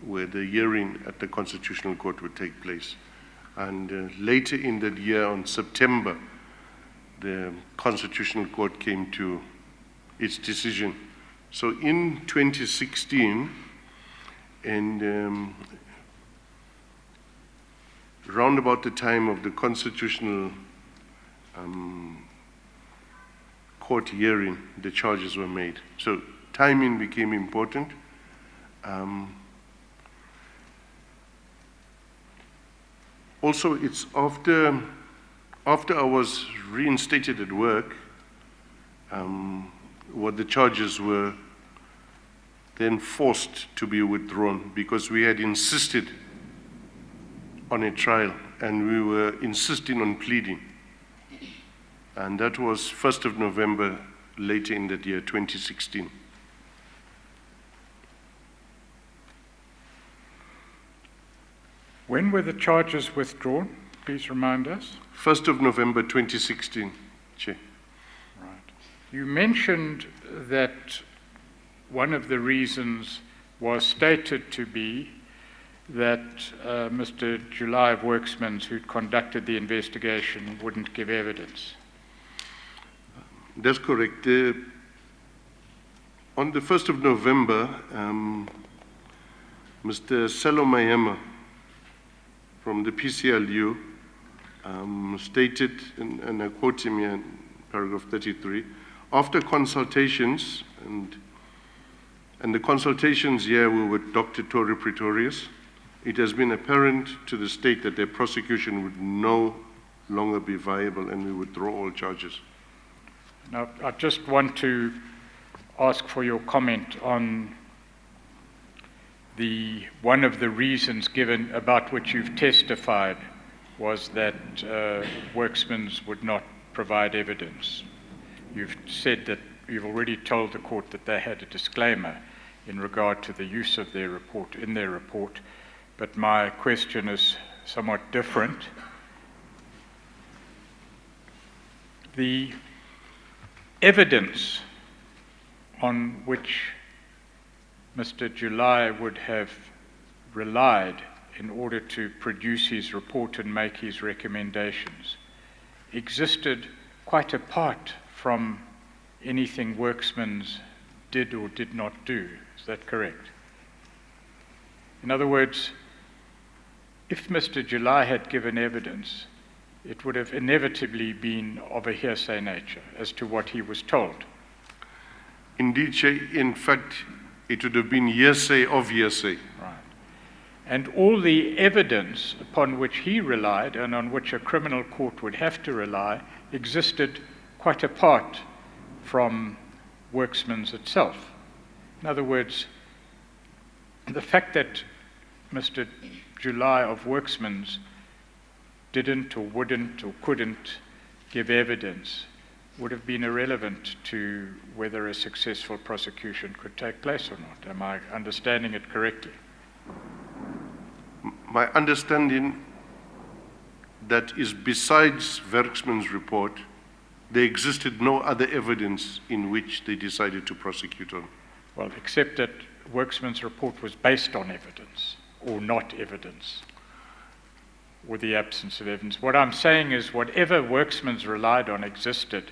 where the hearing at the Constitutional Court would take place. And later in that year, on September, the Constitutional Court came to its decision. So in 2016, and round about the time of the Constitutional Court hearing, the charges were made. So timing became important. Also, it's after I was reinstated at work, what the charges were then forced to be withdrawn because we had insisted on a trial and we were insisting on pleading. And that was 1st of November, later in that year, 2016. When were the charges withdrawn? Please remind us. 1st of November 2016, Chair. Right. You mentioned that one of the reasons was stated to be that Mr. July of Worksman's, who'd conducted the investigation, wouldn't give evidence. That's correct. On the 1st of November, Mr. Selo Mayema from the PCLU stated, and I quote him here in paragraph 33, after consultations, and the consultations here were with Dr. Tori Pretorius, it has been apparent to the state that their prosecution would no longer be viable and we withdraw all charges. Now, I just want to ask for your comment on one of the reasons given about which you've testified was that Worksman's would not provide evidence. You've said that you've already told the court that they had a disclaimer in regard to the use of their report, in their report, but my question is somewhat different. The evidence on which Mr. July would have relied in order to produce his report and make his recommendations existed quite apart from anything Worksman's did or did not do. Is that correct? In other words, if Mr. July had given evidence, it would have inevitably been of a hearsay nature as to what he was told. Indeed, in fact, it would have been hearsay of hearsay. Right. And all the evidence upon which he relied and on which a criminal court would have to rely existed quite apart from Worksman's itself. In other words, the fact that Mr. July of Worksman's didn't or wouldn't or couldn't give evidence would have been irrelevant to whether a successful prosecution could take place or not. Am I understanding it correctly? My understanding that is besides Worksman's report, there existed no other evidence in which they decided to prosecute on. Well, except that Worksman's report was based on evidence or not evidence, or the absence of evidence. What I'm saying is whatever Worksman's relied on existed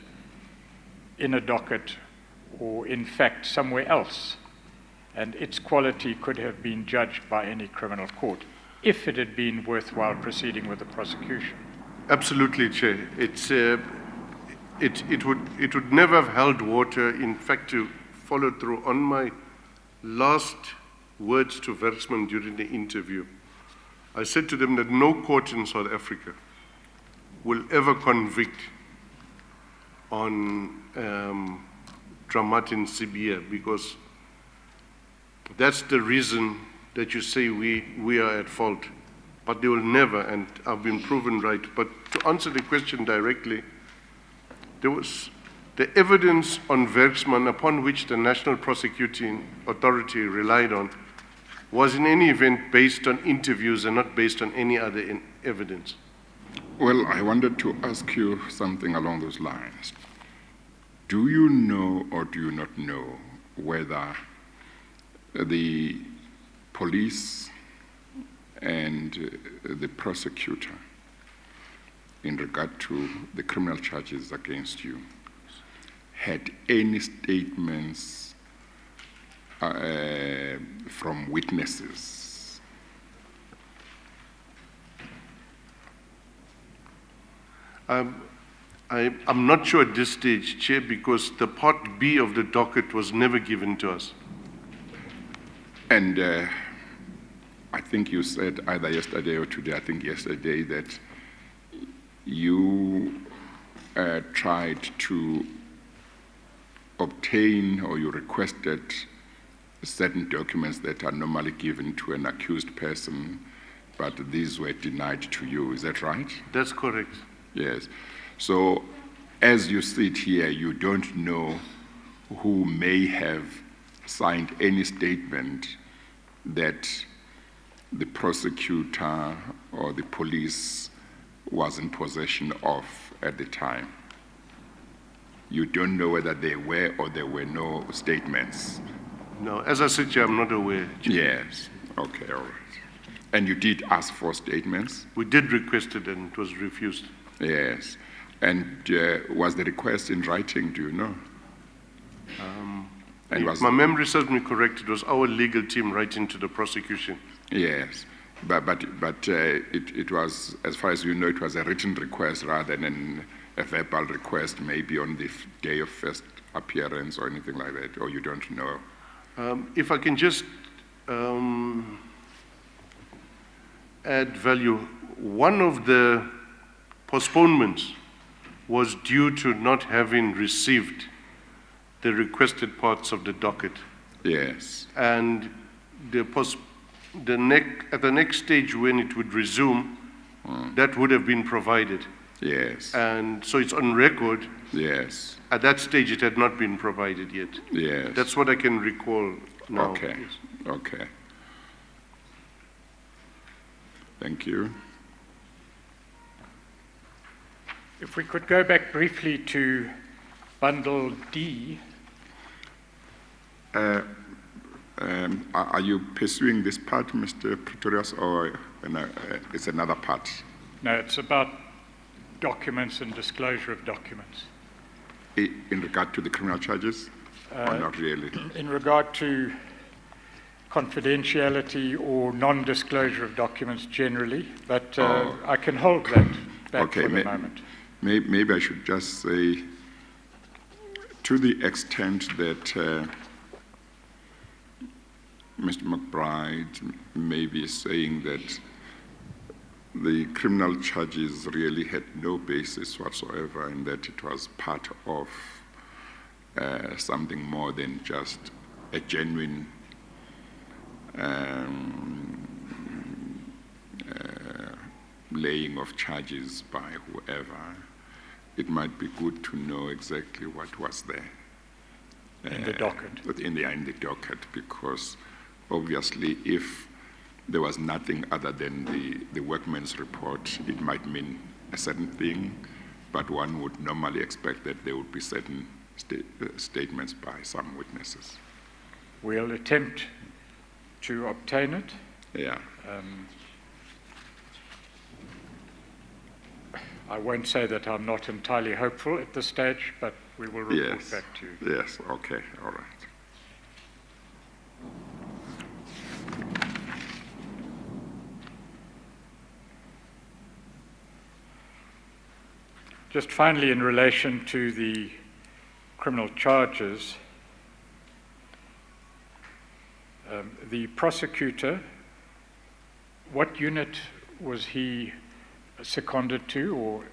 in a docket or in fact somewhere else, and its quality could have been judged by any criminal court if it had been worthwhile proceeding with the prosecution. Absolutely, Chair. It would never have held water. In fact, to follow through on my last words to Worksman during the interview, I said to them that no court in South Africa will ever convict on Dramatin Sibia, because that's the reason that you say we are at fault. But they will never, and I've been proven right. But to answer the question directly, there was the evidence on Worksman upon which the National Prosecuting Authority relied on was in any event based on interviews and not based on any other evidence. Well, I wanted to ask you something along those lines. Do you know or do you not know whether the police and the prosecutor in regard to the criminal charges against you had any statements from witnesses? I'm not sure at this stage, Chair, because the Part B of the docket was never given to us. And I think you said either yesterday or today, I think yesterday, that you tried to obtain, or you requested certain documents that are normally given to an accused person, but these were denied to you. Is that right? That's correct. Yes. So as you sit here, you don't know who may have signed any statement that the prosecutor or the police was in possession of at the time. You don't know whether there were or there were no statements. No, as I said, Chair, I'm not aware, Chair. Yes. Okay, all right. And you did ask for statements? We did request it and it was refused. Yes. And was the request in writing, do you know? And If my memory serves me correct, it was our legal team writing to the prosecution. Yes, but it was, as far as you know, it was a written request rather than a verbal request, maybe on the day of first appearance or anything like that, or you don't know? If I can just add value, one of the postponements was due to not having received the requested parts of the docket. Yes. And at the next stage when it would resume, that would have been provided. Yes. And so it's on record. Yes. At that stage, it had not been provided yet. Yes. That's what I can recall now. Okay. Yes. Okay. Thank you. If we could go back briefly to Bundle D. Are you pursuing this part, Mr. Pretorius, or it's another part? No, it's about documents and disclosure of documents. In regard to the criminal charges? Or not really? In regard to confidentiality or non-disclosure of documents generally, but I can hold that back for the moment. Maybe I should just say, to the extent that Mr. McBride may be saying that the criminal charges really had no basis whatsoever, and that it was part of something more than just a genuine laying of charges by whoever. It might be good to know exactly what was there. In the docket. In the docket, because obviously if there was nothing other than the workman's report, it might mean a certain thing, but one would normally expect that there would be certain statements by some witnesses. We'll attempt to obtain it. Yeah. I won't say that I'm not entirely hopeful at this stage, but we will report back to you. Yes, okay, all right. Just finally, in relation to the criminal charges, the prosecutor, what unit was he seconded to, or?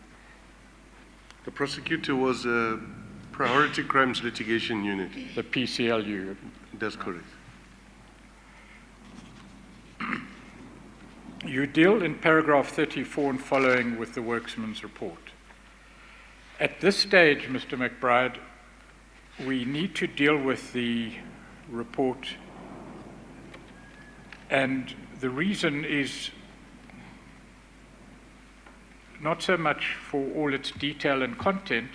The prosecutor was a Priority Crimes Litigation Unit. The PCLU. That's correct. You deal in paragraph 34 and following with the worksman's report. At this stage, Mr. McBride, we need to deal with the report, and the reason is not so much for all its detail and content,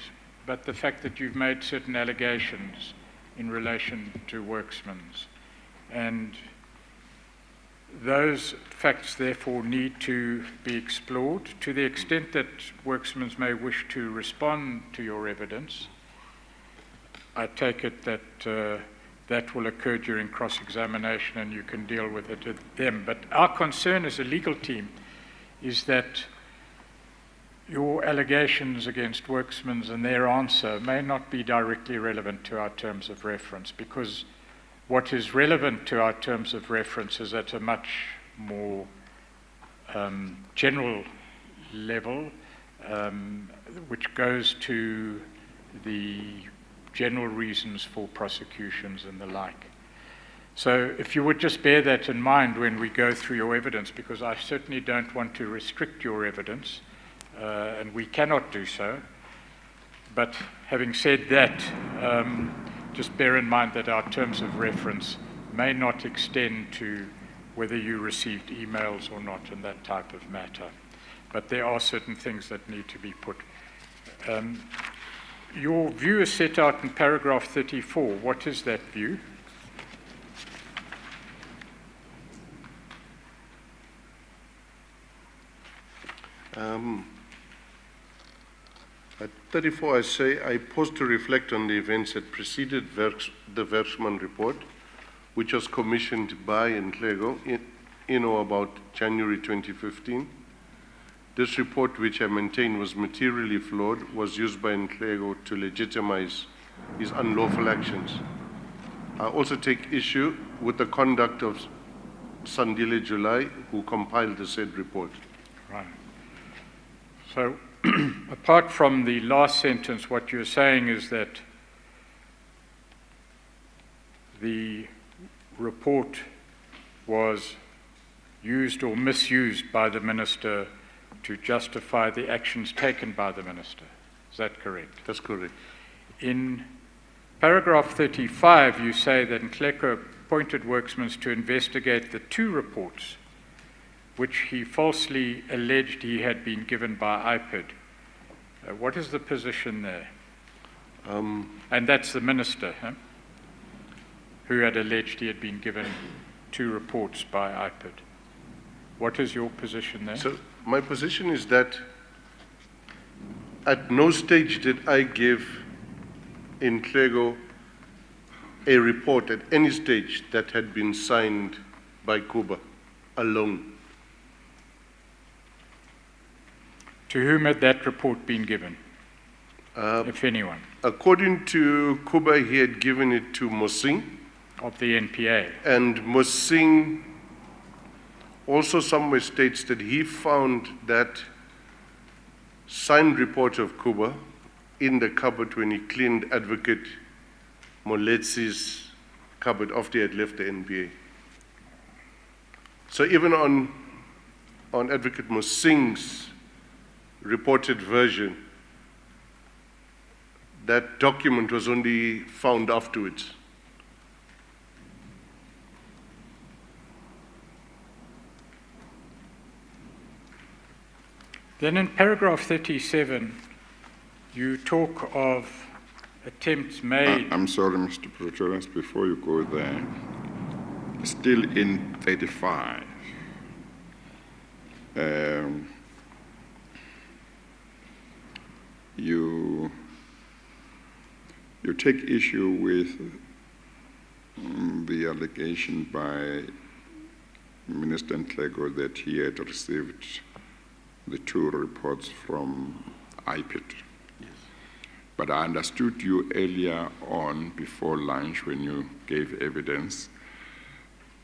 but the fact that you've made certain allegations in relation to worksman's. And Those facts, therefore, need to be explored. To the extent that Worksman may wish to respond to your evidence, I take it that that will occur during cross-examination and you can deal with it with them. But our concern as a legal team is that your allegations against Worksman and their answer may not be directly relevant to our terms of reference, because what is relevant to our terms of reference is at a much more general level, which goes to the general reasons for prosecutions and the like. So if you would just bear that in mind when we go through your evidence, because I certainly don't want to restrict your evidence, and we cannot do so. But having said that, just bear in mind that our terms of reference may not extend to whether you received emails or not and that type of matter. But there are certain things that need to be put. Your view is set out in paragraph 34. What is that view? At 34, I say, I pause to reflect on the events that preceded the Workman report, which was commissioned by Nhleko in or about January 2015. This report, which I maintain was materially flawed, was used by Nhleko to legitimize his unlawful actions. I also take issue with the conduct of Sandile July, who compiled the said report. Right. So, apart from the last sentence, what you're saying is that the report was used or misused by the minister to justify the actions taken by the minister. Is that correct? That's correct. In paragraph 35, you say that Nhleko appointed Worksman to investigate the two reports which he falsely alleged he had been given by Ipid. What is the position there? And that's the minister, who had alleged he had been given two reports by Ipid. What is your position there? So my position is that at no stage did I give Nhleko a report at any stage that had been signed by Kuba alone. To whom had that report been given, if anyone? According to Kuba, he had given it to Mosing. Of the NPA. And Mosing also somewhere states that he found that signed report of Kuba in the cupboard when he cleaned Advocate Moletsi's cupboard after he had left the NPA. So even on Advocate Mosing's reported version, that document was only found afterwards. Then in paragraph 37, you talk of attempts made. I'm sorry, Mr. Pretorius, before you go there, still in 35, you take issue with the allegation by Minister Nhleko that he had received the two reports from Ipid. Yes. But I understood you earlier on, before lunch, when you gave evidence,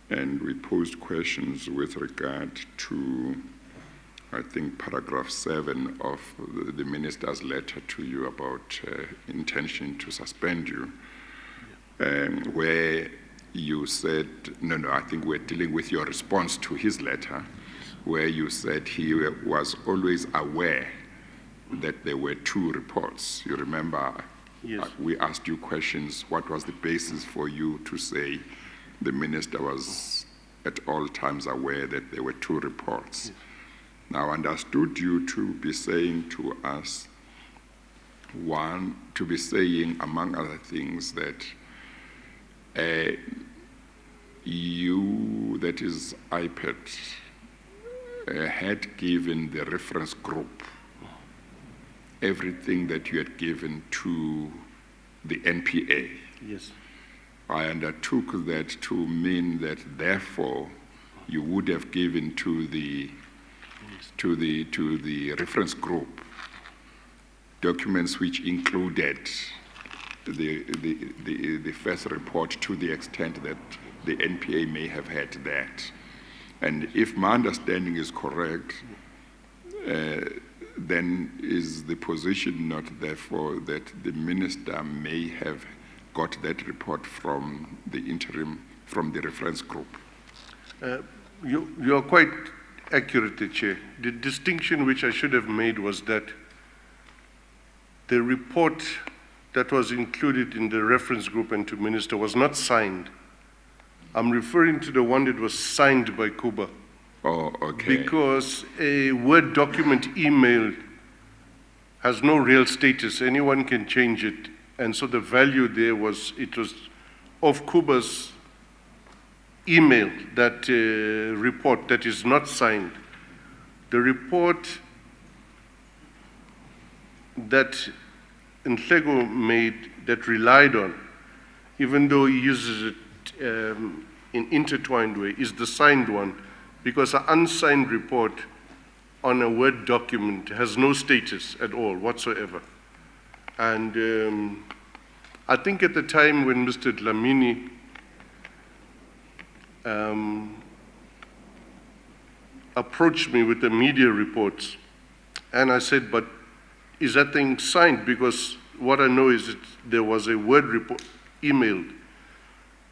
and we posed questions with regard to, I think, paragraph 7 of the minister's letter to you about intention to suspend you, where you said, no, I think we're dealing with your response to his letter, where you said he was always aware that there were two reports. You remember? Yes. We asked you questions. What was the basis for you to say the minister was at all times aware that there were two reports? Yes. Now, I understood you to be saying to us, among other things, that you, that is Ipid, had given the reference group everything that you had given to the NPA. Yes. I undertook that to mean that therefore you would have given to the reference group documents which included the first report to the extent that the NPA may have had that. And if my understanding is correct, then is the position not therefore that the minister may have got that report from the reference group? You are quite accurate, Chair. The distinction which I should have made was that the report that was included in the reference group and to minister was not signed. I'm referring to the one that was signed by Kuba. Oh, okay. Because a Word document emailed has no real status. Anyone can change it. And so the value there was, it was of Kuba's email, that report that is not signed. The report that Nhlego made that relied on, even though he uses it in intertwined way, is the signed one, because an unsigned report on a Word document has no status at all whatsoever. And I think at the time when Mr. Dlamini approached me with the media reports, and I said, but is that thing signed? Because what I know is that there was a Word report emailed.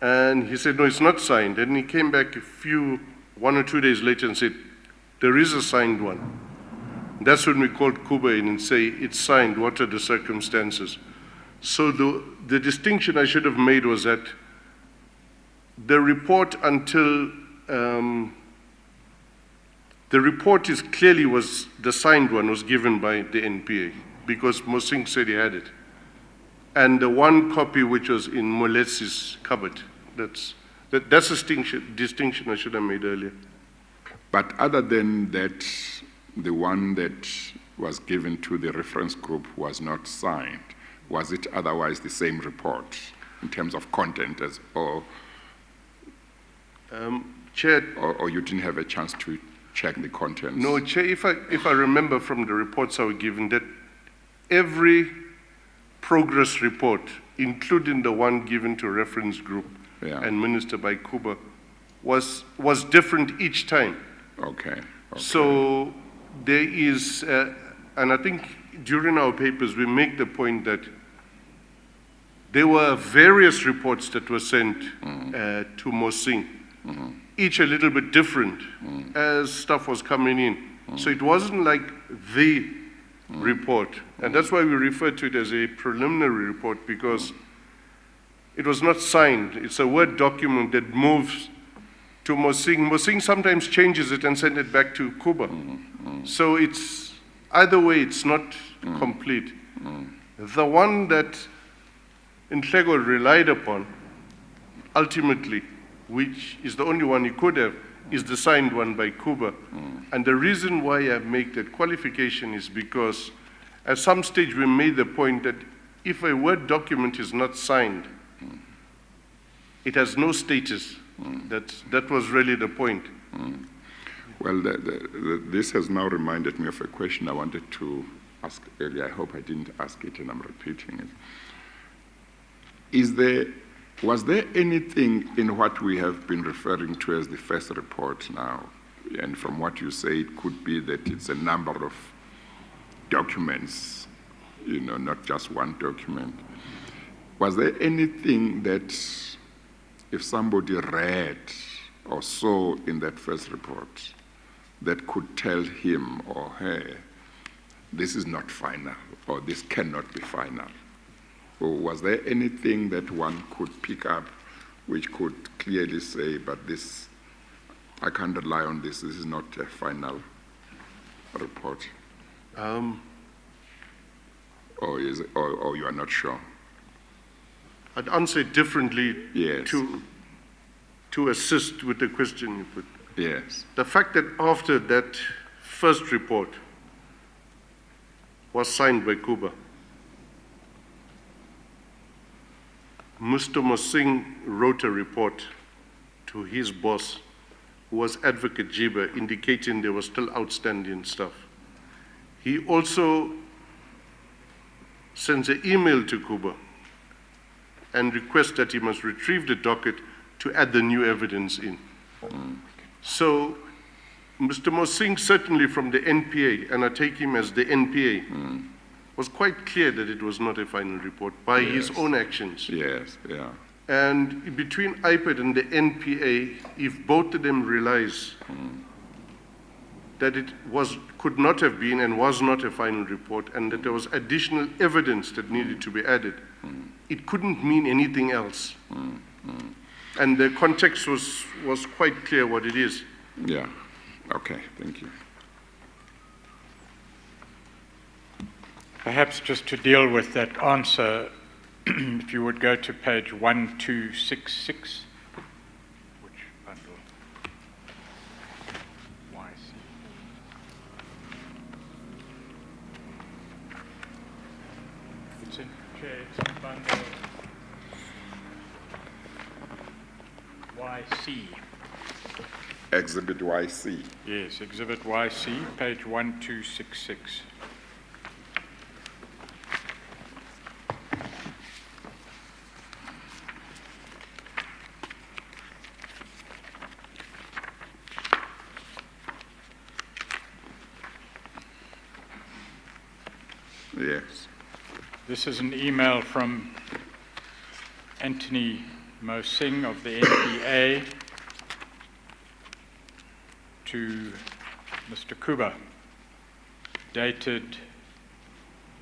And he said, no, it's not signed. And he came back 1 or 2 days later and said, there is a signed one. That's when we called Kuba in and say, it's signed, what are the circumstances? So the distinction I should have made was that the report until, the report is clearly was, the signed one was given by the NPA because Mosing said he had it. And the one copy which was in Moletsi's cupboard, that's a distinction I should have made earlier. But other than that, the one that was given to the reference group was not signed. Was it otherwise the same report in terms of content or Chair, or you didn't have a chance to check the contents? No, Chair, if I remember from the reports I was given, that every progress report, including the one given to reference group and minister by Kuba, was different each time. Okay. So there is, and I think during our papers we make the point that there were various reports that were sent to Mosing, each a little bit different as stuff was coming in. So it wasn't like the report. And that's why we refer to it as a preliminary report, because it was not signed. It's a Word document that moves to Mosing. Mosing sometimes changes it and sends it back to Kuba. So it's, either way, it's not complete. The one that Nhlego relied upon, ultimately, which is the only one he could have, is the signed one by Kuba. And the reason why I make that qualification is because at some stage we made the point that if a Word document is not signed, it has no status. That was really the point. Well, this has now reminded me of a question I wanted to ask earlier. I hope I didn't ask it and I'm repeating it. Was there anything in what we have been referring to as the first report now, and from what you say, it could be that it's a number of documents, not just one document. Was there anything that if somebody read or saw in that first report that could tell him or her, this is not final, or this cannot be final? Or was there anything that one could pick up which could clearly say, but this, I can't rely on this is not a final report? Or you are not sure? I'd answer it differently. Yes. to assist with the question you put. Yes. The fact that after that first report was signed by Kuba, Mr. Mosing wrote a report to his boss, who was Advocate Jiba, indicating there was still outstanding stuff. He also sends an email to Kuba and requests that he must retrieve the docket to add the new evidence in. So Mr. Mosing, certainly from the NPA, and I take him as the NPA, was quite clear that it was not a final report by his own actions. Yes, yeah. And between Ipid and the NPA, if both of them realize that it could not have been and was not a final report, and that there was additional evidence that needed to be added, it couldn't mean anything else. And the context was quite clear what it is. Yeah. Okay, thank you. Perhaps just to deal with that answer, if you would go to page 1266, which bundle? YC. It's in bundle YC. Exhibit YC. Yes, Exhibit YC, page 1266. Yes. This is an email from Anthony Mosing of the NPA to Mr. Kuba, dated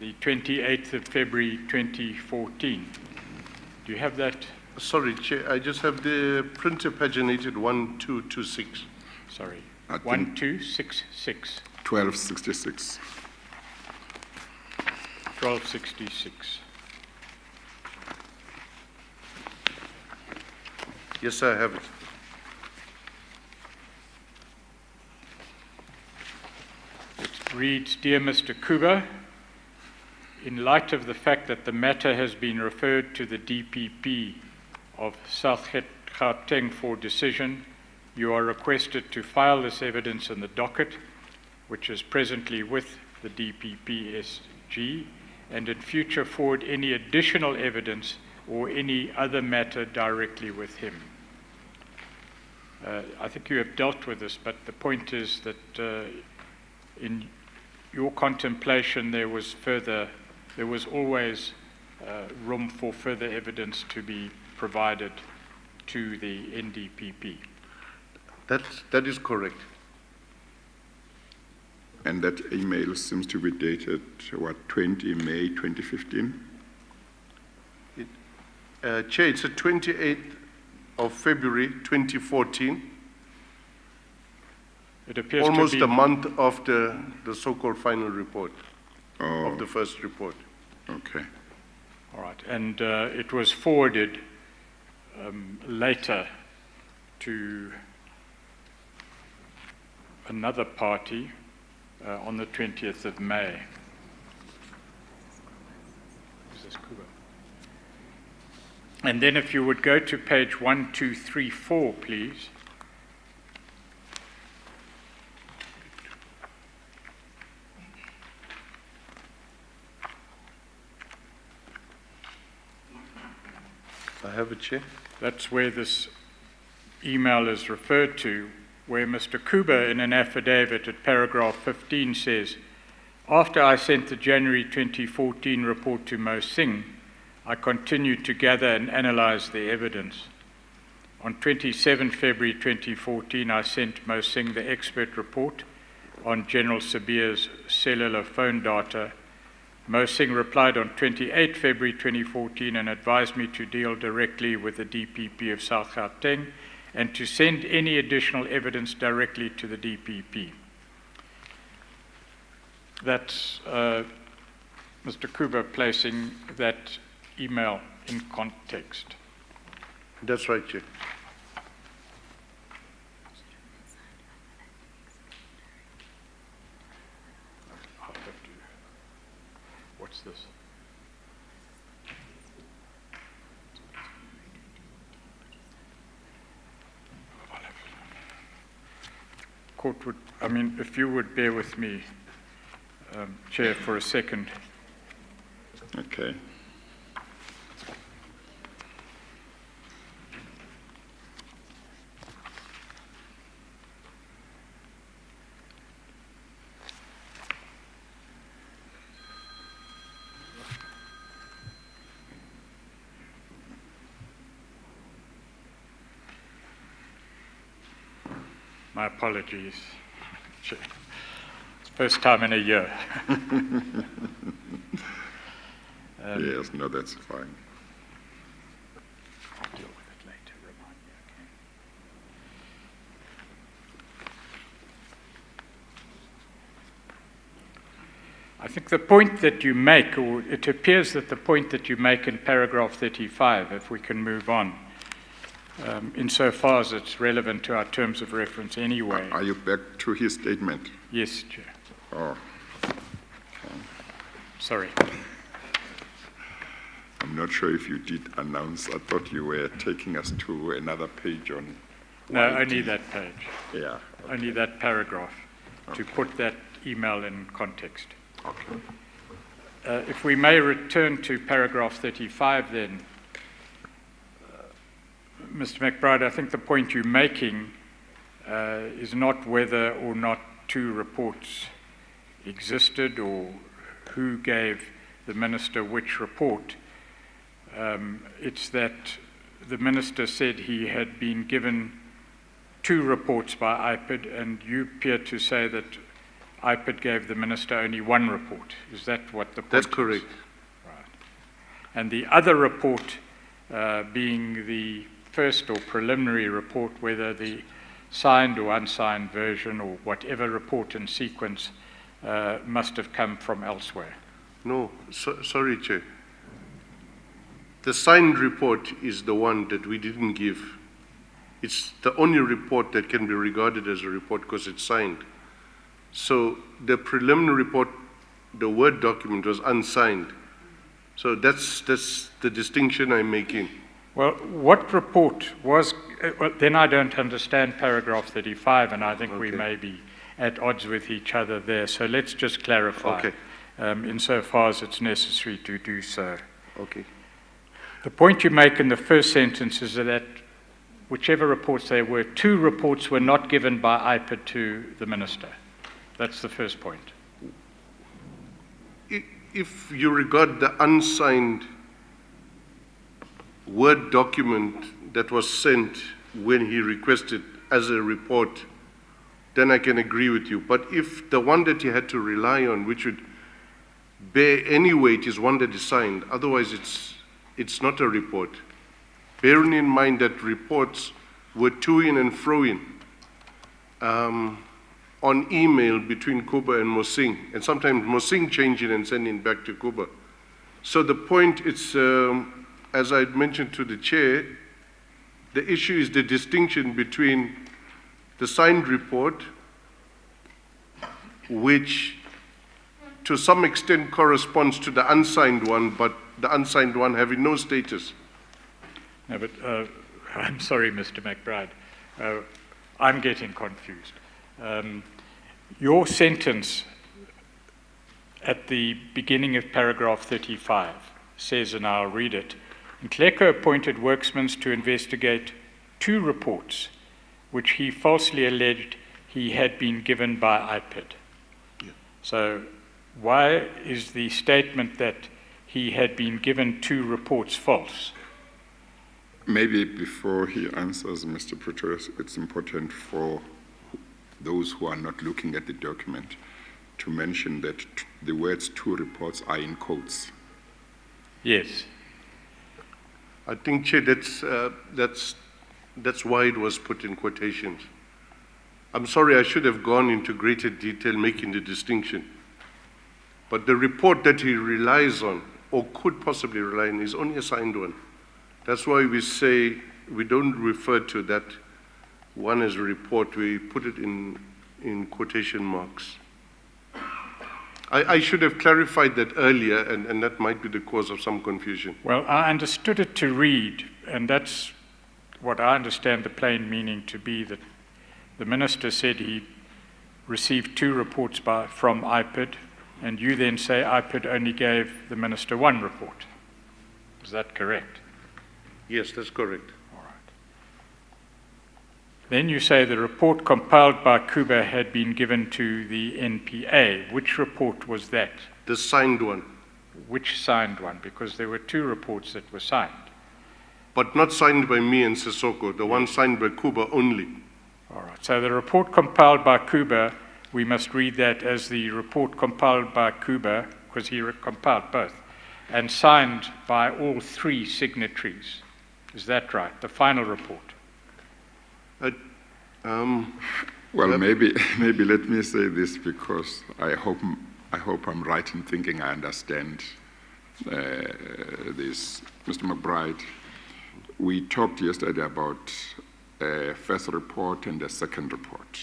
the 28th of February 2014. Do you have that? Sorry, Chair, I just have the printer paginated 1226. Sorry, I think- 1266. 1266. 1266. Yes, I have it. It reads, Dear Mr. Kuba, in light of the fact that the matter has been referred to the DPP of South Gauteng for decision, you are requested to file this evidence in the docket, which is presently with the DPP-SG, and in future forward any additional evidence or any other matter directly with him. I think you have dealt with this, but the point is that in your contemplation there was always room for further evidence to be provided to the NDPP. That is correct. And that email seems to be dated, 20 May 2015? Chair, it's the 28th of February 2014, It appears almost to be a month after the so-called final report Oh, of the first report. okay. all right, and it was forwarded later to another party on the 20th of May. Is this Kuba? And then if you would go to page 1234, please. I have it, Chair. That's where this email is referred to, where Mr. Kuba, in an affidavit at paragraph 15, says, after I sent the January 2014 report to Mosing, I continued to gather and analyze the evidence. On 27 February 2014, I sent Mosing the expert report on General Sabia's cellular phone data. Mosing replied on 28 February 2014 and advised me to deal directly with the DPP of South Gauteng and to send any additional evidence directly to the DPP. That's Mr. Kuba placing that email in context. That's right, Chair. What's this? Court would, I mean, if you would bear with me, Chair, for a second. Okay. My apologies, Chair. It's the first time in a year. Yes, no, that's fine. I'll deal with it later, remind me, okay. I think the point that you make, or it appears that the point that you make in paragraph 35, if we can move on, insofar as it's relevant to our terms of reference anyway. Are you back to his statement? Yes, Chair. Oh, Sorry. I'm not sure if you did announce. I thought you were taking us to another page on. No, only that page. Yeah. Only that paragraph, to put that email in context. Okay. If we may return to paragraph 35 then, Mr. McBride, I think the point you're making is not whether or not two reports existed or who gave the minister which report. It's that the minister said he had been given two reports by Ipid, and you appear to say that Ipid gave the minister only one report. Is that what the point is? That's correct. Right. And the other report being the first or preliminary report, whether the signed or unsigned version or whatever report in sequence must have come from elsewhere. No, sorry, Chair. The signed report is the one that we didn't give. It's the only report that can be regarded as a report because it's signed. So the preliminary report, the Word document, was unsigned. So that's the distinction I'm making. Well, what report was, well, then I don't understand paragraph 35, and I think we Okay. may be at odds with each other there. So let's just clarify, Okay. insofar as it's necessary to do so. Okay. The point you make in the first sentence is that whichever reports there were, two reports were not given by Ipid to the minister. That's the first point. If you regard the unsigned Word document that was sent when he requested as a report, then I can agree with you. But if the one that you had to rely on, which would bear any weight, is one that is signed, otherwise it's not a report. Bearing in mind that reports were to-in and fro-in on email between Kuba and Mosing, and sometimes Mosing changing and sending back to Kuba. So the point is, as I mentioned to the chair, the issue is the distinction between the signed report, which to some extent corresponds to the unsigned one, but the unsigned one having no status. No, but I'm sorry, Mr. McBride. I'm getting confused. Your sentence at the beginning of paragraph 35 says, and I'll read it, Nhleko appointed Workman to investigate two reports which he falsely alleged he had been given by Ipid. Yeah. So why is the statement that he had been given two reports false? Maybe before he answers, Mr. Pretorius, it's important for those who are not looking at the document to mention that the words two reports are in quotes. Yes. I think, Chair, that's why it was put in quotations. I'm sorry, I should have gone into greater detail making the distinction. But the report that he relies on, or could possibly rely on, is only a signed one. That's why we say we don't refer to that one as a report, we put it in quotation marks. I should have clarified that earlier, and that might be the cause of some confusion. Well, I understood it to read, and that's what I understand the plain meaning to be, that the minister said he received 2 reports from Ipid, and you then say Ipid only gave the minister 1 report. Is that correct? Yes, that's correct. All right. Then you say the report compiled by Kuba had been given to the NPA. Which report was that? The signed one, Which signed one? Because there were 2 reports that were signed. but not signed by me and Sissoko, the one signed by Kuba only. All right. So the report compiled by Kuba, we must read that as the report compiled by Kuba, because he compiled both, and signed by all 3 signatories. Is that right? The final report. Well, maybe let me say this, because I hope I'm right in thinking I understand this. Mr. McBride, we talked yesterday about a first report and a second report.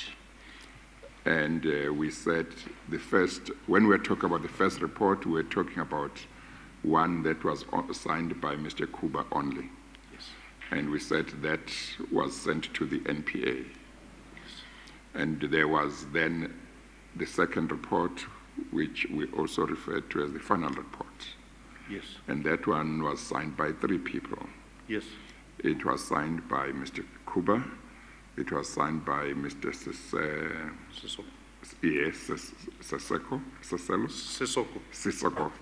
And we said when we were talking about the first report, we were talking about one that was signed by Mr. Kuba only. Yes. And we said that was sent to the NPA. And there was then the second report, which we also referred to as the final report. Yes, And that one was signed by 3 people. yes, It was signed by Mr. Kuba. It was signed by Mr. Sissoko,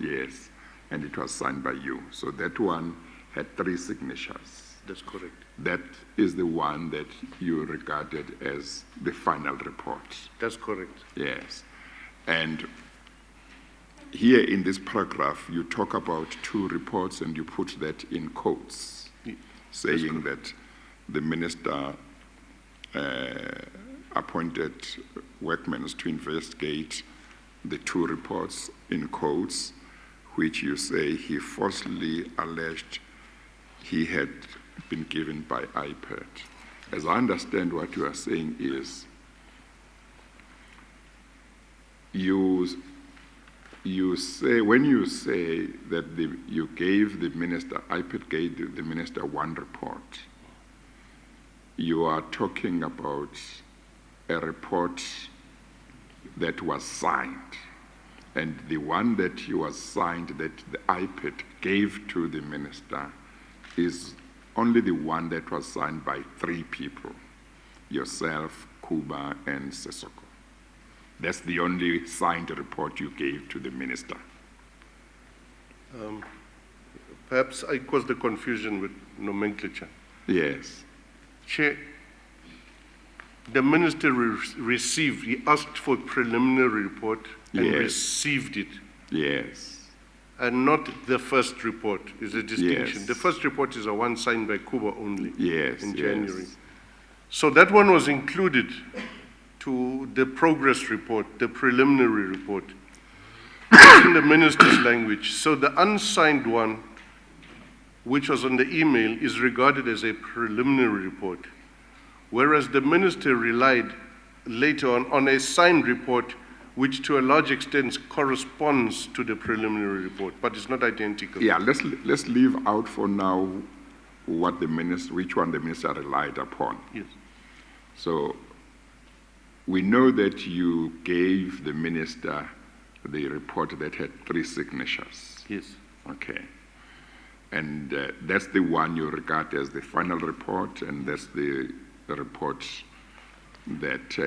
yes. And it was signed by you. So that one had 3 signatures. that's correct. That is the one that you regarded as the final report. That's correct. Yes. And here in this paragraph, you talk about 2 reports and you put that in quotes, saying that the minister appointed Workman to investigate the 2 reports in quotes, which you say he falsely alleged he had been given by Ipid. As I understand what you are saying is, you say, when you say that you gave the minister, Ipid gave the minister 1 report, you are talking about a report that was signed. And the one that you was signed that the Ipid gave to the minister is only the one that was signed by 3 people, yourself, Kuba, and Sissoko. That's the only signed report you gave to the minister. Perhaps I caused the confusion with nomenclature. Yes. Chair, the minister received, he asked for a preliminary report and Yes. received it, Yes. and not the first report, is a distinction. Yes. The first report is a one signed by Kuba only Yes. in yes. January. So that one was included to the progress report, the preliminary report, in the minister's language. So the unsigned one, which was on the email, is regarded as a preliminary report, whereas the minister relied later on a signed report, which to a large extent corresponds to the preliminary report, but it's not identical. Yeah, let's leave out for now what which one the minister relied upon. Yes. So we know that you gave the minister the report that had 3 signatures. Yes. Okay. And that's the one you regard as the final report, and that's the report that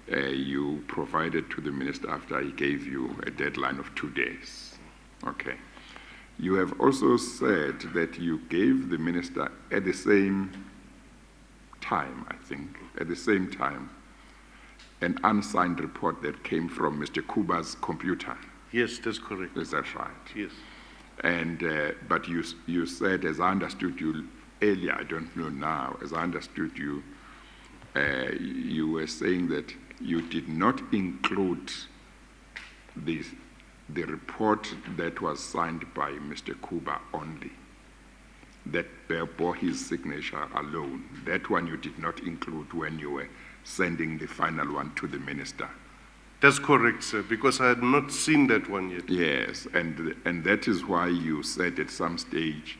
you provided to the minister after he gave you a deadline of 2 days. Okay. You have also said that you gave the minister at the same time, I think, an unsigned report that came from Mr. Kuba's computer. Yes, that's correct. Is that right? Yes. And but you said, as I understood you earlier, I don't know now, as I understood you, you were saying that you did not include the report that was signed by Mr. Kuba only, that bore his signature alone. That one you did not include when you were sending the final one to the minister. That's correct, sir, because I had not seen that one yet. Yes, and that is why you said at some stage,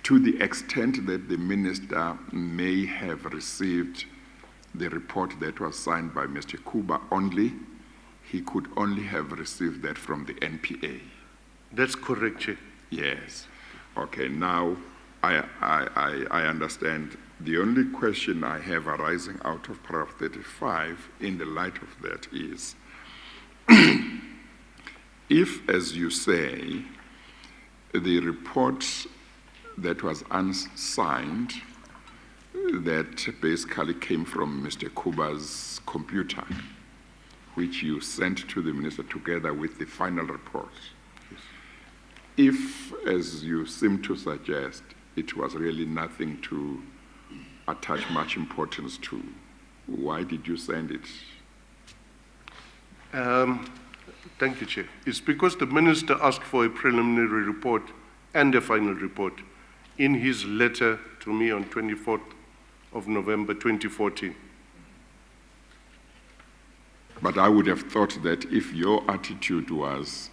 to the extent that the minister may have received the report that was signed by Mr. Kuba only, he could only have received that from the NPA. That's correct, Chair. Yes. Okay, now I understand. The only question I have arising out of paragraph 35 in the light of that is, if, as you say, the report that was unsigned, that basically came from Mr. Kuba's computer, which you sent to the minister together with the final report, if, as you seem to suggest, it was really nothing to attach much importance to, why did you send it? Thank you, Chair. It's because the minister asked for a preliminary report and a final report in his letter to me on 24th of November 2014. But I would have thought that if your attitude was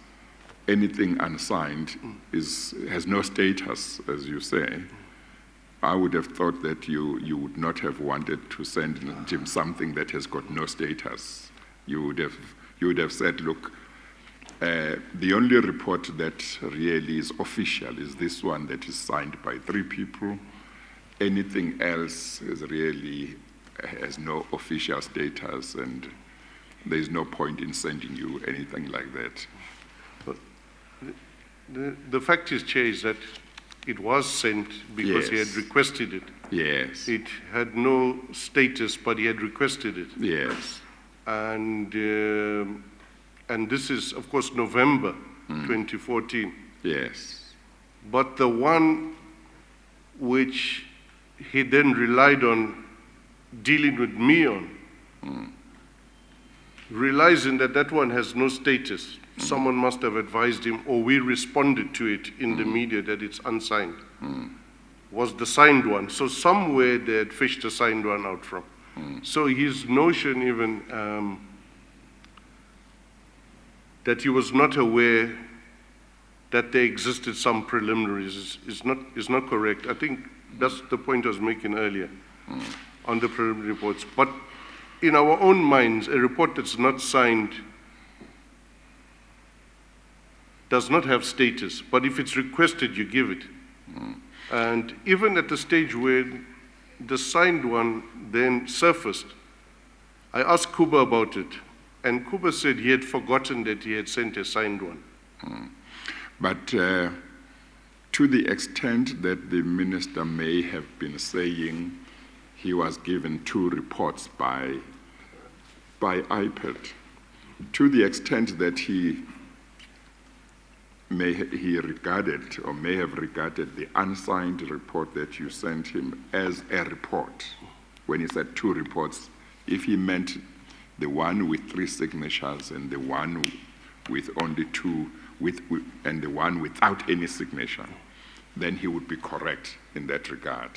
anything unsigned has no status, as you say, I would have thought that you would not have wanted to send him something that has got no status. You would have said, look, the only report that really is official is this one that is signed by 3 people. Anything else has no official status, and there is no point in sending you anything like that. But the fact is, Chair, is that it was sent because he had requested it. Yes. It had no status, but he had requested it. Yes. And this is, of course, November 2014. Yes. But the one which he then relied on dealing with me on, realizing that that one has no status, someone must have advised him, or we responded to it in the media that it's unsigned, was the signed one. So somewhere they had fished the signed one out from. So his notion even that he was not aware that there existed some preliminaries is not correct. I think that's the point I was making earlier on the preliminary reports. But in our own minds, a report that's not signed does not have status, but if it's requested, you give it. And even at the stage where the signed one then surfaced, I asked Kuba about it, and Kuba said he had forgotten that he had sent a signed one. But to the extent that the minister may have been saying he was given 2 reports by Ipid, to the extent that he regarded or may have regarded the unsigned report that you sent him as a report, when he said 2 reports, if he meant the one with 3 signatures and the one with only 2, and the one without any signature, then he would be correct in that regard.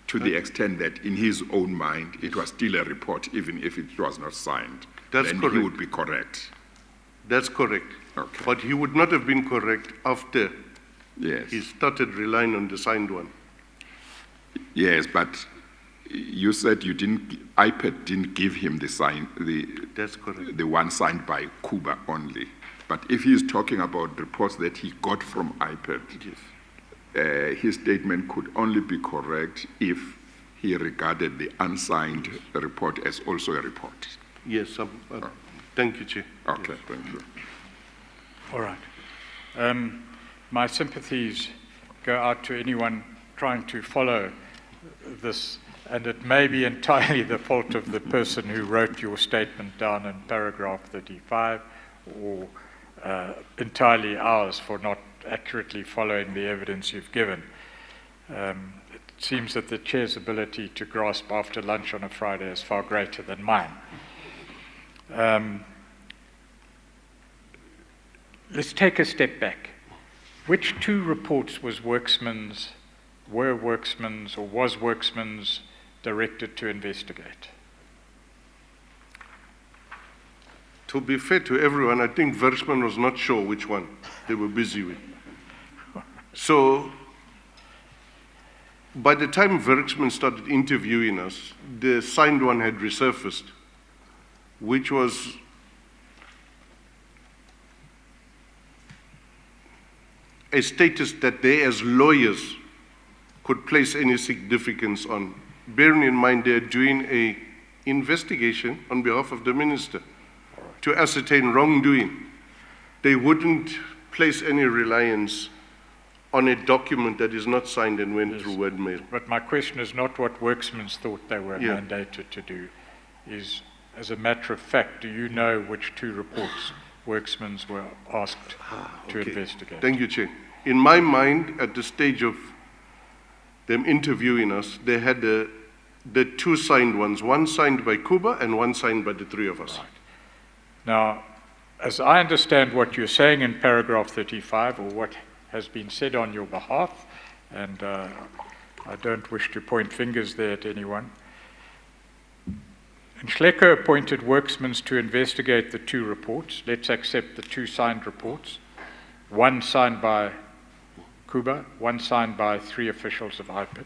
To the extent that in his own mind, it was still a report, even if it was not signed. That's then correct. He would be correct. That's correct. Okay. But he would not have been correct after Yes. he started relying on the signed one. Yes, but you said Ipid didn't give him That's correct. the one signed by Kuba only. But if he's talking about reports that he got from Ipid, Yes. His statement could only be correct if he regarded the unsigned report as also a report. Yes. Thank you, Chair. Okay, thank you. All right. My sympathies go out to anyone trying to follow this, and it may be entirely the fault of the person who wrote your statement down in paragraph 35, or entirely ours for not accurately following the evidence you've given. It seems that the Chair's ability to grasp after lunch on a Friday is far greater than mine. Let's take a step back. Which 2 reports was Worksman's directed to investigate? To be fair to everyone, I think Workman was not sure which one they were busy with. So, by the time Workman started interviewing us, the signed one had resurfaced, which was a status that they as lawyers could place any significance on, bearing in mind they're doing an investigation on behalf of the minister to ascertain wrongdoing. They wouldn't place any reliance on a document that is not signed and went through word mail. But my question is not what Worksmans thought they were Yeah. mandated to do. Is, as a matter of fact, do you know which two reports Worksmans were asked to Okay. investigate? Thank you, Chair. In my mind, at the stage of them interviewing us, they had the two signed ones, one signed by Kuba and one signed by the three of us. Right. Now, as I understand what you're saying in paragraph 35, or what has been said on your behalf, and I don't wish to point fingers there at anyone, Nhleko appointed Worksmans to investigate the two reports. Let's accept the two signed reports, one signed by Kuba, one signed by three officials of Ipid,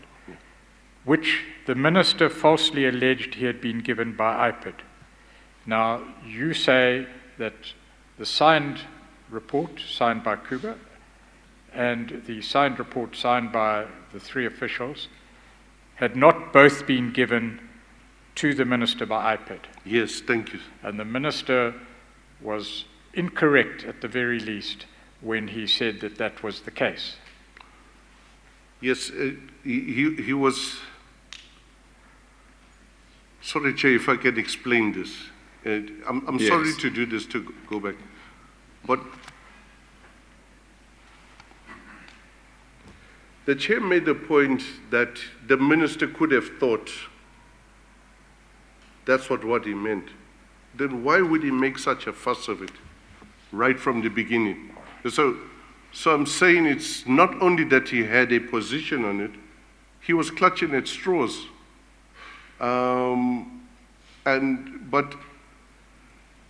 which the minister falsely alleged he had been given by Ipid. Now, you say that the signed report signed by Kuba and the signed report signed by the three officials had not both been given to the minister by Ipid. Yes, thank you. And the minister was incorrect at the very least when he said that that was the case. Yes, he was. Sorry, Chair, if I can explain this. I'm Yes. sorry to do this, to go back. But the Chair made the point that the minister could have thought that's what he meant. Then why would he make such a fuss of it right from the beginning? So I'm saying it's not only that he had a position on it, he was clutching at straws. But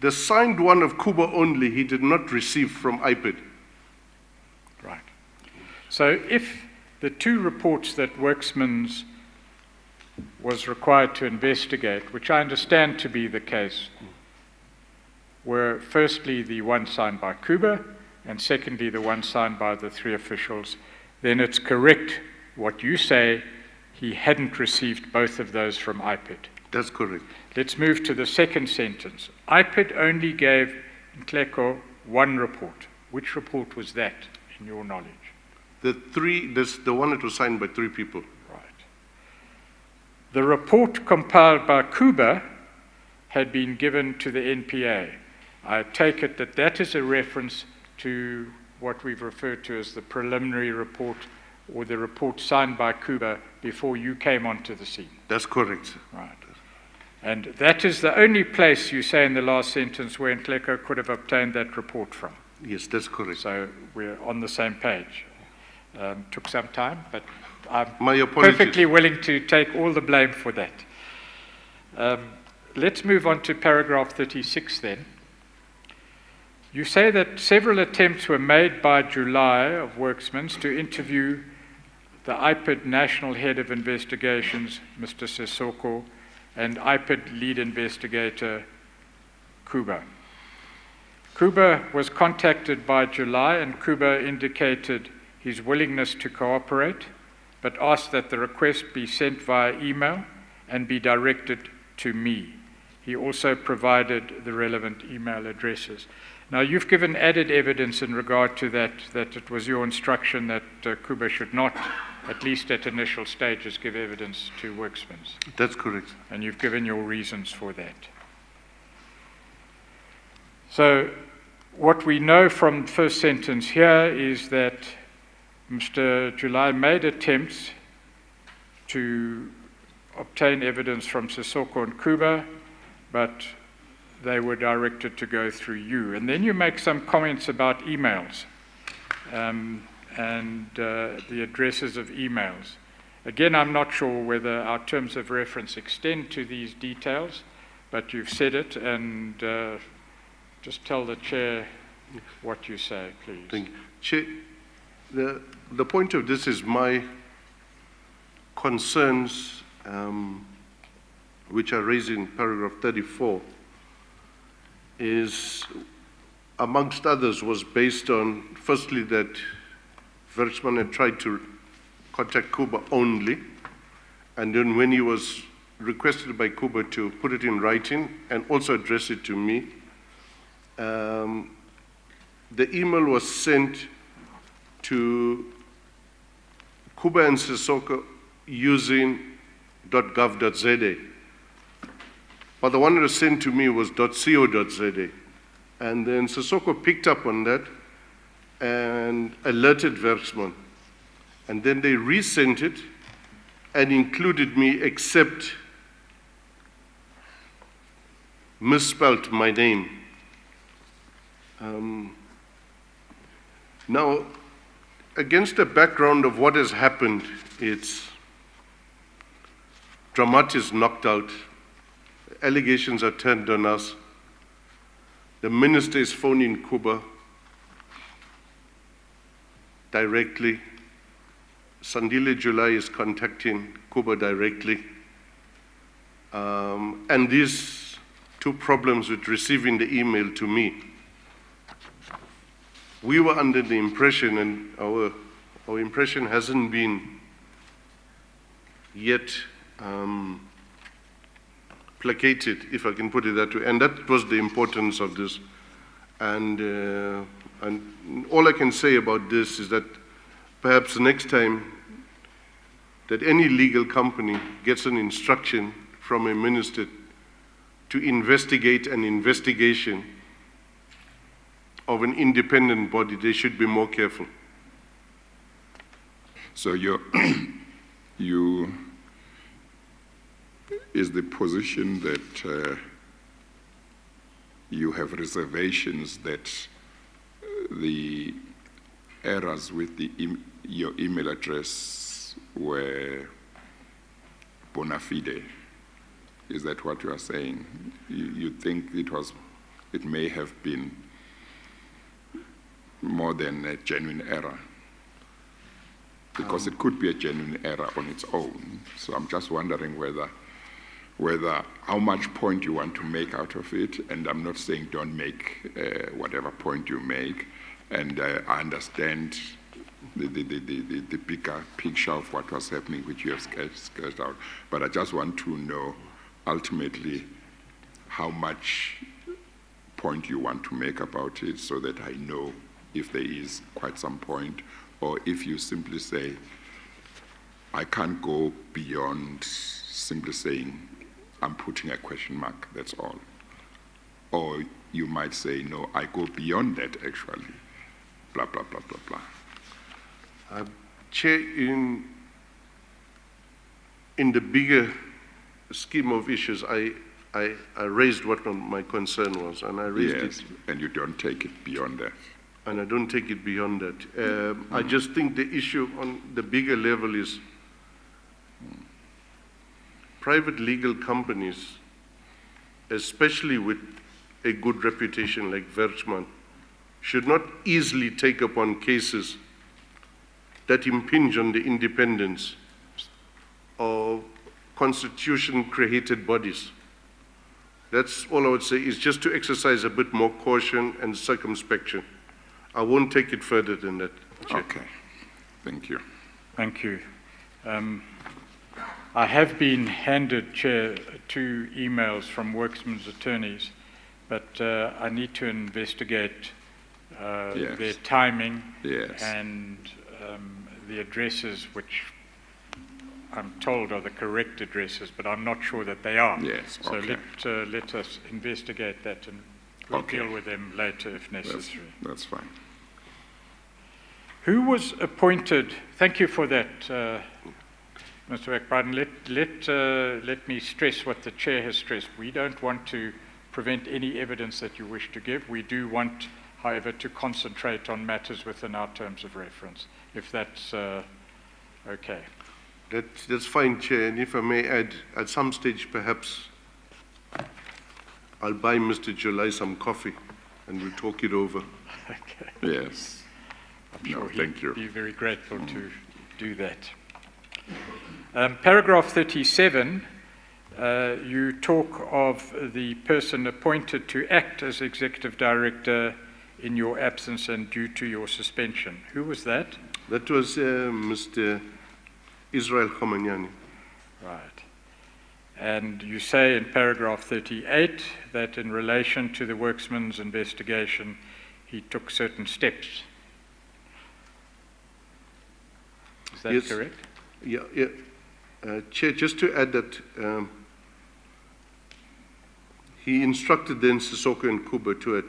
the signed one of Kuba only, he did not receive from Ipid. Right. So if the two reports that Worksmans was required to investigate, which I understand to be the case, were firstly the one signed by Kuba and secondly the one signed by the three officials, then it's correct what you say, he hadn't received both of those from Ipid. That's correct. Let's move to the second sentence. Ipid only gave Nhleko one report. Which report was that, in your knowledge? The one that was signed by three people. Right. The report compiled by Kuba had been given to the NPA. I take it that that is a reference to what we've referred to as the preliminary report, or the report signed by Kuba before you came onto the scene. That's correct. Right. And that is the only place, you say in the last sentence, where Nhleko could have obtained that report from. Yes, that's correct. So we're on the same page. Took some time, but I'm My apologies. perfectly willing to take all the blame for that. Let's move on to paragraph 36 then. You say that several attempts were made by July of Worksmans to interview the Ipid National Head of Investigations, Mr. Sissoko, and Ipid lead investigator, Kuba. Kuba was contacted by July, and Kuba indicated his willingness to cooperate, but asked that the request be sent via email and be directed to me. He also provided the relevant email addresses. Now, you've given added evidence in regard to that it was your instruction that Kuba should not, at least at initial stages, give evidence to Worksmans. That's correct. And you've given your reasons for that. So, what we know from the first sentence here is that Mr. July made attempts to obtain evidence from Sissoko and Kuba, but they were directed to go through you. And then you make some comments about emails and the addresses of emails. Again, I'm not sure whether our terms of reference extend to these details, but you've said it, and Just tell the chair what you say, please. Thank you. Chair, the point of this is my concerns, which are raised in paragraph 34, is, amongst others, was based on, firstly, that Werksman had tried to contact Kuba only, and then when he was requested by Kuba to put it in writing and also address it to me, the email was sent to Kuba and Sissoko using .gov.za. But the one that was sent to me was .co.za. And then Sissoko picked up on that and alerted Werksman. And then they resent it and included me, except misspelled my name. Now, against the background of what has happened, it's Dramat is knocked out, allegations are turned on us, the minister is phoning Kuba directly, Sandile July is contacting Kuba directly, and these two problems with receiving the email to me. We were under the impression, and our impression hasn't been yet placated, if I can put it that way, and that was the importance of this. And all I can say about this is that perhaps next time that any legal company gets an instruction from a minister to investigate an investigation of an independent body, they should be more careful. So is the position that you have reservations that the errors with your email address were bona fide? Is that what you are saying? You think it may have been more than a genuine error? Because it could be a genuine error on its own. So I'm just wondering whether how much point you want to make out of it, and I'm not saying don't make whatever point you make, and I understand the bigger picture of what was happening, which you have sketched out, but I just want to know ultimately how much point you want to make about it, so that I know if there is quite some point, or if you simply say, I can't go beyond simply saying, I'm putting a question mark, that's all. Or you might say, no, I go beyond that actually, blah, blah, blah, blah, blah. Chair, in the bigger scheme of issues, I raised what my concern was, and I raised it. And you don't take it beyond that. And I don't take it beyond that. I just think the issue on the bigger level is private legal companies, especially with a good reputation like Werksman, should not easily take upon cases that impinge on the independence of constitution-created bodies. That's all I would say, is just to exercise a bit more caution and circumspection. I won't take it further than that, Chair. Okay, thank you. Thank you. I have been handed, Chair, 2 emails from Worksman's attorneys, but I need to investigate their timing and the addresses, which I'm told are the correct addresses, but I'm not sure that they are. Yes, so okay. let us investigate that, and we'll deal with them later if necessary. That's fine. Who was appointed? Thank you for that, Mr. McBride. Let me stress what the chair has stressed. We don't want to prevent any evidence that you wish to give. We do want, however, to concentrate on matters within our terms of reference, if that's okay. That's fine, Chair. And if I may add, at some stage, perhaps, I'll buy Mr. July some coffee and we'll talk it over. Okay. Yes. I'm sure thank you. he'd be very grateful to do that. Paragraph 37, you talk of the person appointed to act as executive director in your absence and due to your suspension. Who was that? That was Mr. Israel Khomanyani. Right. And you say in paragraph 38 that in relation to the Worksman's investigation, he took certain steps. Is that Yes. correct? Yeah. Chair, just to add that he instructed then Sissoko and Kuba to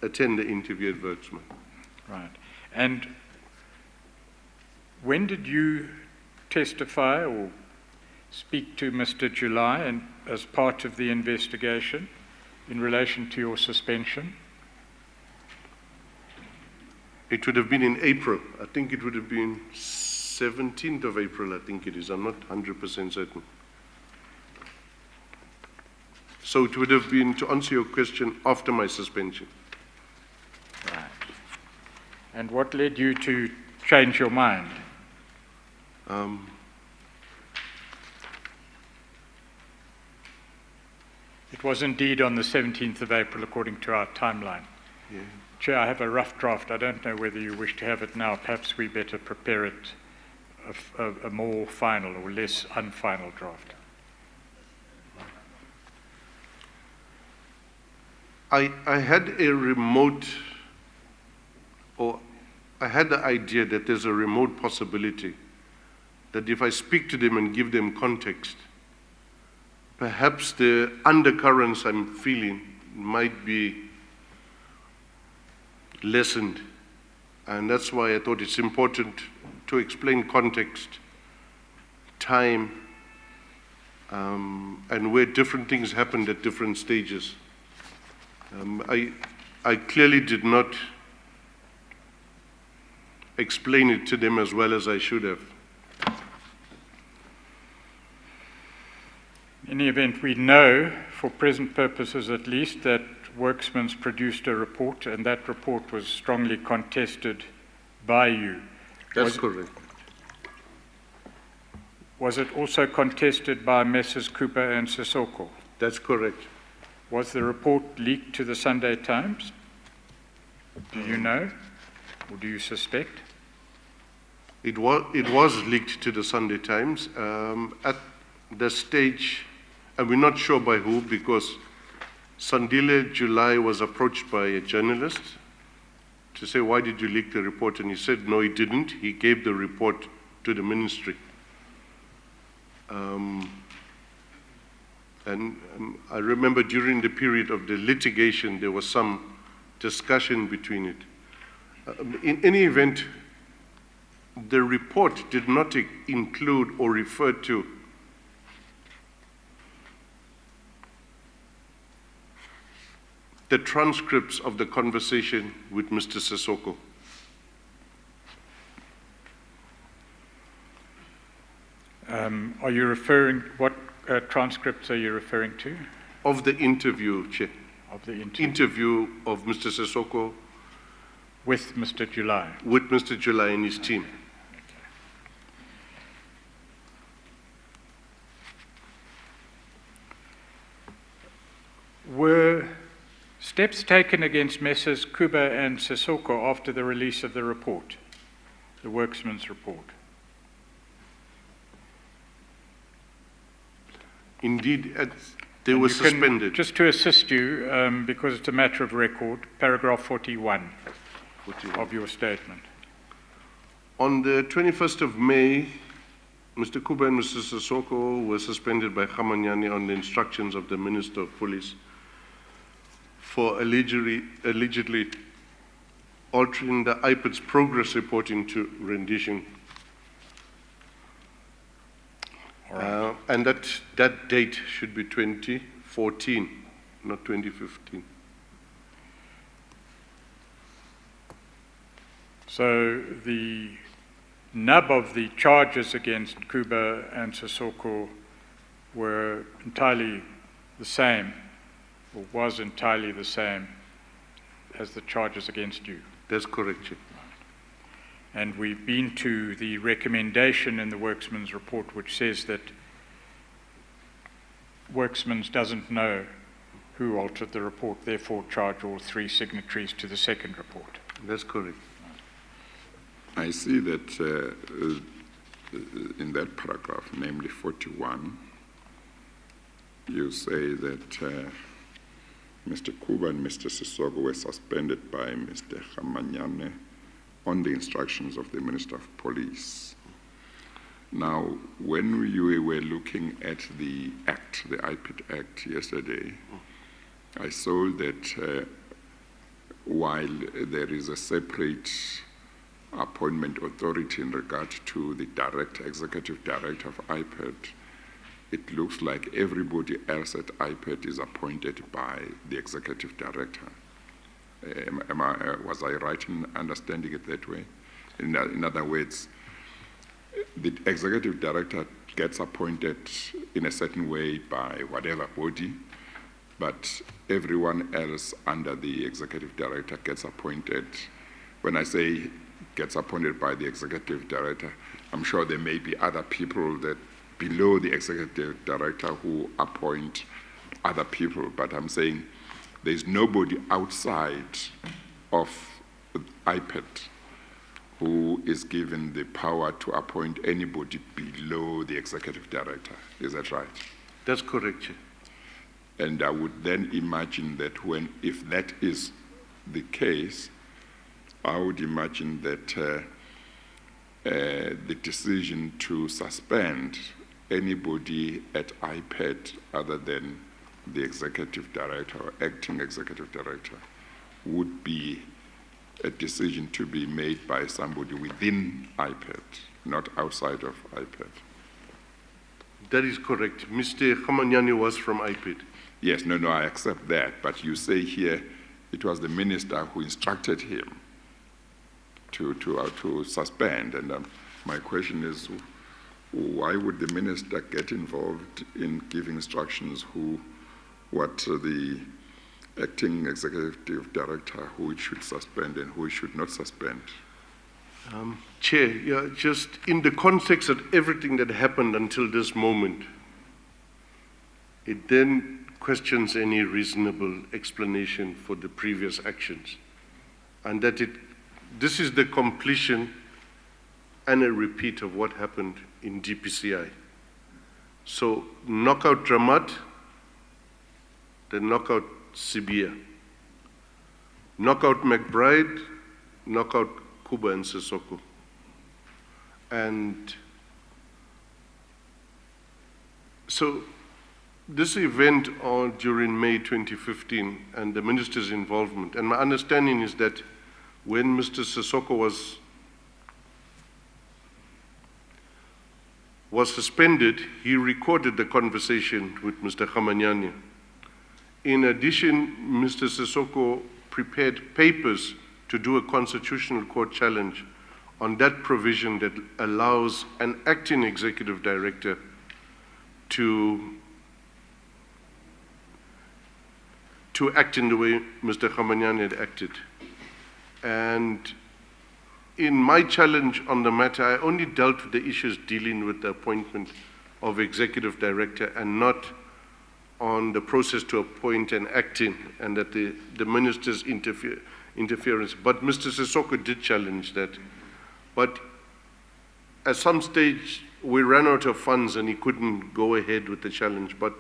attend the interview at Worksman. Right. And when did you testify or speak to Mr. July and as part of the investigation in relation to your suspension? It would have been in April. I think it would have been 17th of April, I think it is. I'm not 100% certain. So it would have been, to answer your question, after my suspension. Right. And what led you to change your mind? It was indeed on the 17th of April, according to our timeline. Yeah. Chair, I have a rough draft. I don't know whether you wish to have it now. Perhaps we better prepare it a more final or less unfinal draft. I had a remote, or I had the idea that there's a remote possibility that if I speak to them and give them context, perhaps the undercurrents I'm feeling might be lessened. And that's why I thought it's important to explain context, time, and where different things happened at different stages. I clearly did not explain it to them as well as I should have. In any event, we know, for present purposes at least, that Worksman's produced a report, and that report was strongly contested by you. That's correct. Was it also contested by Messrs. Cooper and Sissoko? That's correct. Was the report leaked to the Sunday Times? Do you know, or do you suspect? It was leaked to the Sunday Times. At the stage, and we're not sure by who, because Sandile July was approached by a journalist to say, why did you leak the report? And he said, no, he didn't. He gave the report to the ministry. And I remember during the period of the litigation, there was some discussion between it. In any event, the report did not include or refer to the transcripts of the conversation with Mr. Sissoko. Are you referring, what transcripts are you referring to? Of the interview, Chair. Of the interview? Interview of Mr. Sissoko With Mr. July? with Mr. July and his team. Were steps taken against Messrs. Kuba and Sissoko after the release of the report, the Worksman's report? Indeed, they were You can- suspended. Just to assist you, because it's a matter of record, paragraph 41 of your statement. On the 21st of May, Mr. Kuba and Mr. Sissoko were suspended by Khomanyani on the instructions of the Minister of Police for allegedly altering the Ipid's progress report into rendition. And that date should be 2014, not 2015. So the nub of the charges against Kuba and Sissoko were entirely the same, or was entirely the same, as the charges against you. That's correct, Chair. And we've been to the recommendation in the Worksman's report which says that Worksman's doesn't know who altered the report, therefore charge all 3 signatories to the second report. That's correct. I see that in that paragraph, namely 41, you say that Mr. Kuba and Mr. Sisoko were suspended by Mr. Khamanyane on the instructions of the Minister of Police. Now, when you were looking at the Act, the Ipid Act yesterday, I saw that while there is a separate appointment authority in regard to the executive director of Ipid, it looks like everybody else at Ipid is appointed by the executive director. Was I right in understanding it that way? In other words, the executive director gets appointed in a certain way by whatever body, but everyone else under the executive director gets appointed. When I say gets appointed by the executive director, I'm sure there may be other people that below the executive director who appoint other people, but I'm saying there's nobody outside of Ipid who is given the power to appoint anybody below the executive director. Is that right? That's correct, Chair. And I would then imagine that if that is the case, I would imagine that the decision to suspend anybody at Ipid other than the executive director or acting executive director would be a decision to be made by somebody within Ipid, not outside of Ipid. That is correct. Mr. Khamanyane was from Ipid. Yes, no, I accept that. But you say here it was the minister who instructed him to suspend. And my question is, why would the minister get involved in giving instructions what the acting executive director, who it should suspend and who it should not suspend? Chair, yeah, just in the context of everything that happened until this moment, it then questions any reasonable explanation for the previous actions, and that this is the completion and a repeat of what happened in DPCI. So knockout Dramat, then knockout Sibia, knockout McBride, knockout Kuba and Sisoko. And so this event during May 2015 and the minister's involvement, and my understanding is that when Mr. Sisoko was suspended, he recorded the conversation with Mr. Khamanyane. In addition, Mr. Sisoko prepared papers to do a constitutional court challenge on that provision that allows an acting executive director to act in the way Mr. Khamanyane had acted. And in my challenge on the matter, I only dealt with the issues dealing with the appointment of executive director and not on the process to appoint an acting, and that the minister's interference. But Mr. Sisoko did challenge that. But at some stage, we ran out of funds and he couldn't go ahead with the challenge. But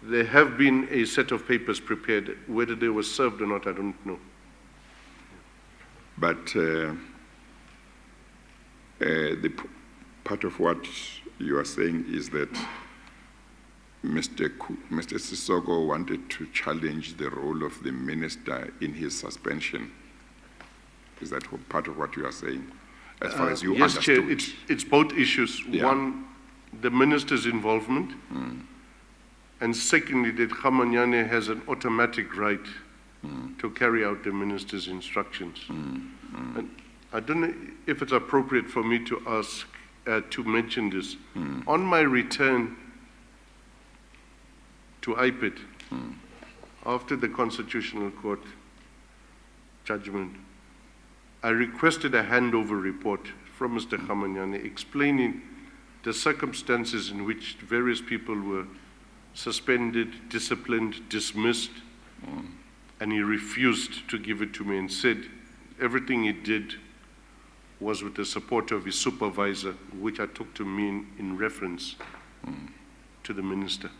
there have been a set of papers prepared. Whether they were served or not, I don't know. But the part of what you are saying is that Mr. Sisoko wanted to challenge the role of the minister in his suspension. Is that part of what you are saying? As far as you yes, understood? Chair, it's both issues. Yeah. One, the minister's involvement, and secondly, that Khamanyane has an automatic right to carry out the minister's instructions. And I don't know if it's appropriate for me to ask, to mention this. On my return to Ipid, after the Constitutional Court, judgment, I requested a handover report from Mr. Khamanyane explaining the circumstances in which various people were suspended, disciplined, dismissed, and he refused to give it to me and said everything he did was with the support of his supervisor, which I took to mean in reference to the minister.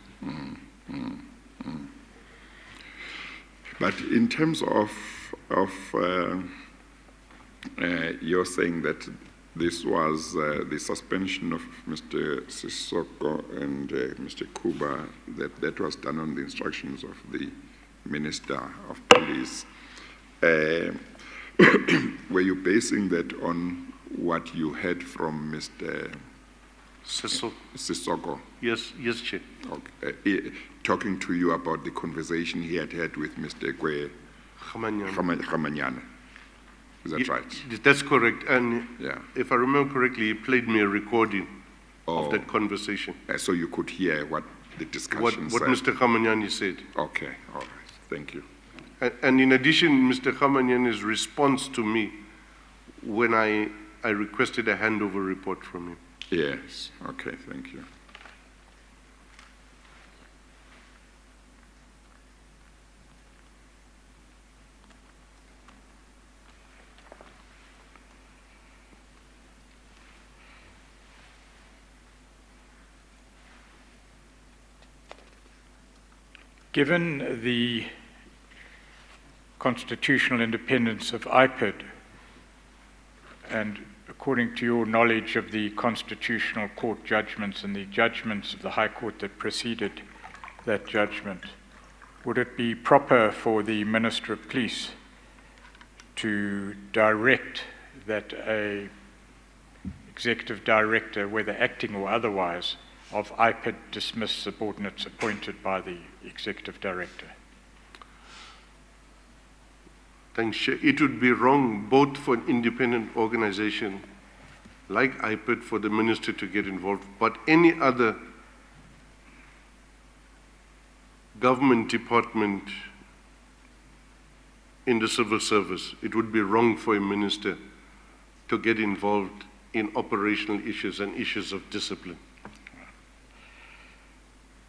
But in terms of you're saying that this was the suspension of Mr. Sissoko and Mr. Kuba, that was done on the instructions of the Minister of Police. Were you basing that on what you heard from Mr. Sissoko? Yes, Chair. Okay. Talking to you about the conversation he had with Mr. Khamanyane. Is that right? That's correct. And yeah. if I remember correctly, he played me a recording of that conversation. So you could hear what the discussion what said. Mr. Khamanyane said. Okay, all right. Thank you. And in addition, Mr. Khamanyane's response to me when I requested a handover report from him. Yes, okay, thank you. Given the constitutional independence of Ipid, and according to your knowledge of the Constitutional Court judgments and the judgments of the High Court that preceded that judgment, would it be proper for the Minister of Police to direct that a executive director, whether acting or otherwise, of Ipid dismiss subordinates appointed by the executive director? Thanks, Chair. It would be wrong both for an independent organization like Ipid for the minister to get involved, but any other government department in the civil service, it would be wrong for a minister to get involved in operational issues and issues of discipline.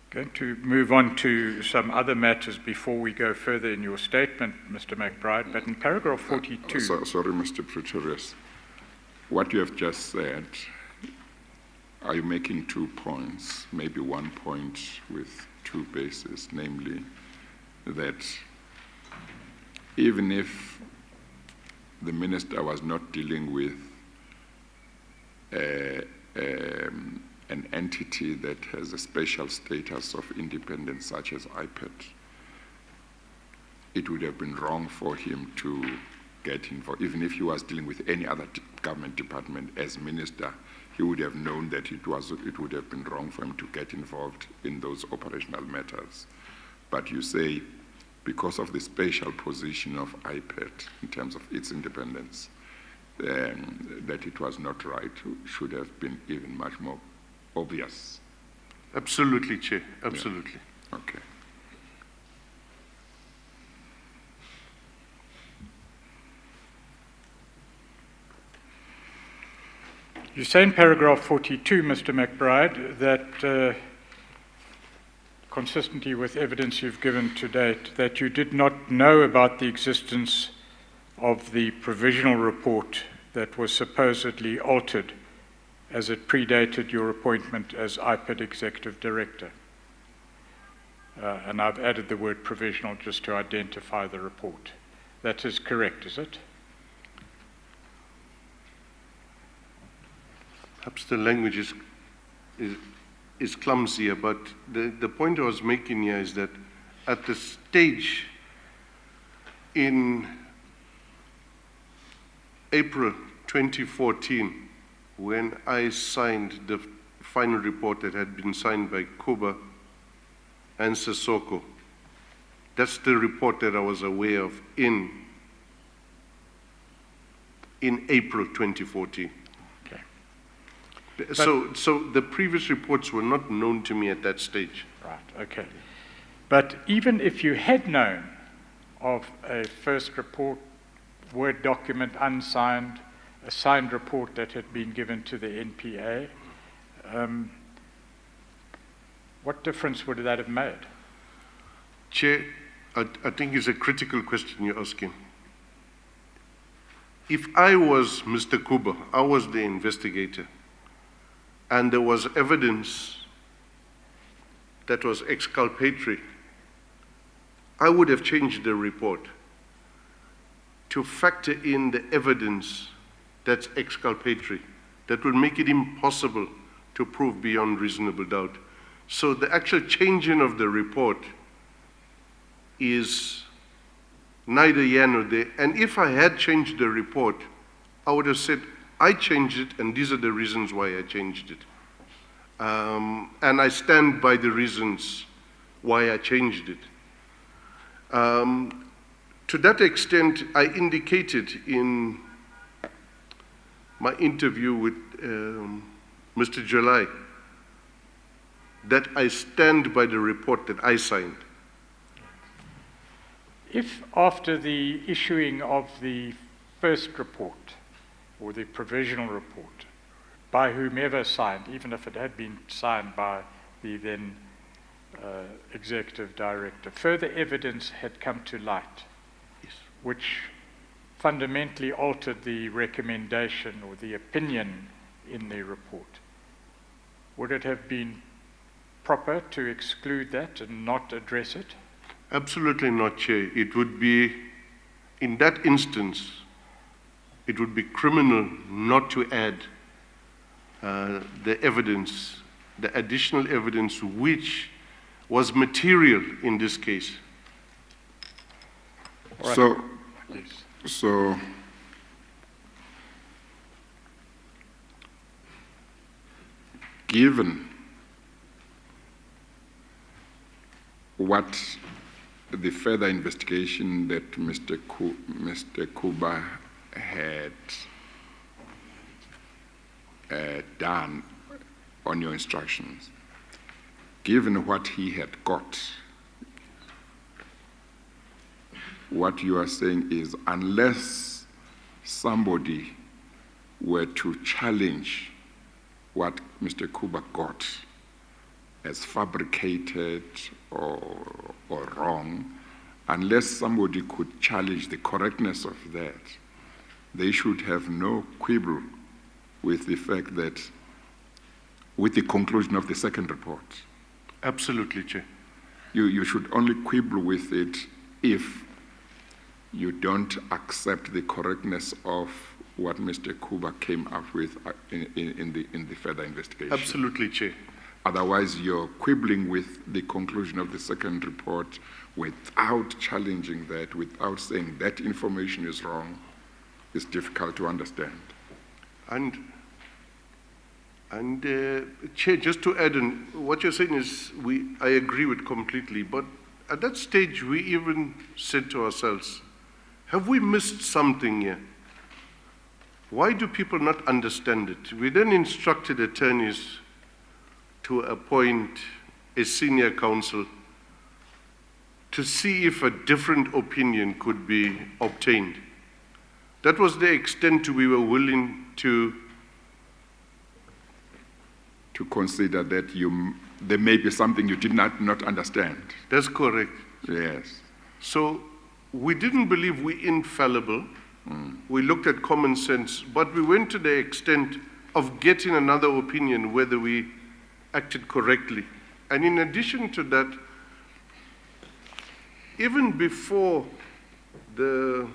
Going to move on to some other matters before we go further in your statement, Mr. McBride, but in paragraph 42... sorry, Mr. Pretorius. What you have just said, are you making 2 points, maybe 1 point with 2 bases, namely that even if the minister was not dealing with an entity that has a special status of independence such as Ipid, it would have been wrong for him to get involved. Even if he was dealing with any other government department as minister, he would have known that it would have been wrong for him to get involved in those operational matters. But you say, because of the special position of Ipid in terms of its independence, that it was not right, should have been even much more obvious. Absolutely, Chair. Absolutely. Yeah. Okay. You say in paragraph 42, Mr. McBride, that consistently with evidence you've given to date, that you did not know about the existence of the provisional report that was supposedly altered as it predated your appointment as Ipid Executive Director. And I've added the word provisional just to identify the report. That is correct, is it? Perhaps the language is clumsier, but the point I was making here is that at the stage in April 2014, when I signed the final report that had been signed by Kuba and Sissoko, that's the report that I was aware of in April 2014. Okay. So the previous reports were not known to me at that stage. Right, okay. But even if you had known of a first report Word document unsigned, a signed report that had been given to the NPA. What difference would that have made? Chair, I think it's a critical question you're asking. If I was Mr. Kuba, I was the investigator, and there was evidence that was exculpatory, I would have changed the report to factor in the evidence that's exculpatory, that will make it impossible to prove beyond reasonable doubt. So the actual changing of the report is neither here nor there. And if I had changed the report, I would have said, I changed it, and these are the reasons why I changed it. And I stand by the reasons why I changed it. To that extent, I indicated in my interview with Mr. July that I stand by the report that I signed. If after the issuing of the first report, or the provisional report, by whomever signed, even if it had been signed by the then executive director, further evidence had come to light, Yes. which fundamentally altered the recommendation or the opinion in the report, would it have been proper to exclude that and not address it? Absolutely not, Chair. It would be, in that instance, it would be criminal not to add the evidence, the additional evidence which was material in this case. Right. So given what the further investigation that Mr. Kuba had done on your instructions, given what he had got, what you are saying is, unless somebody were to challenge what Mr. Kuba got as fabricated or wrong, unless somebody could challenge the correctness of that, they should have no quibble with the fact that, with the conclusion of the second report. Absolutely, Chair. You should only quibble with it if you don't accept the correctness of what Mr. Kuba came up with in the further investigation. Absolutely, Chair. Otherwise, you're quibbling with the conclusion of the second report without challenging that, without saying that information is wrong. It's difficult to understand. And Chair, just to add in, what you're saying is, I agree with completely, but at that stage, we even said to ourselves, have we missed something here? Why do people not understand it? We then instructed attorneys to appoint a senior counsel to see if a different opinion could be obtained. That was the extent we were willing to consider that there may be something you did not understand. That's correct. Yes. So we didn't believe we infallible. We looked at common sense, but we went to the extent of getting another opinion whether we acted correctly. And in addition to that, even before the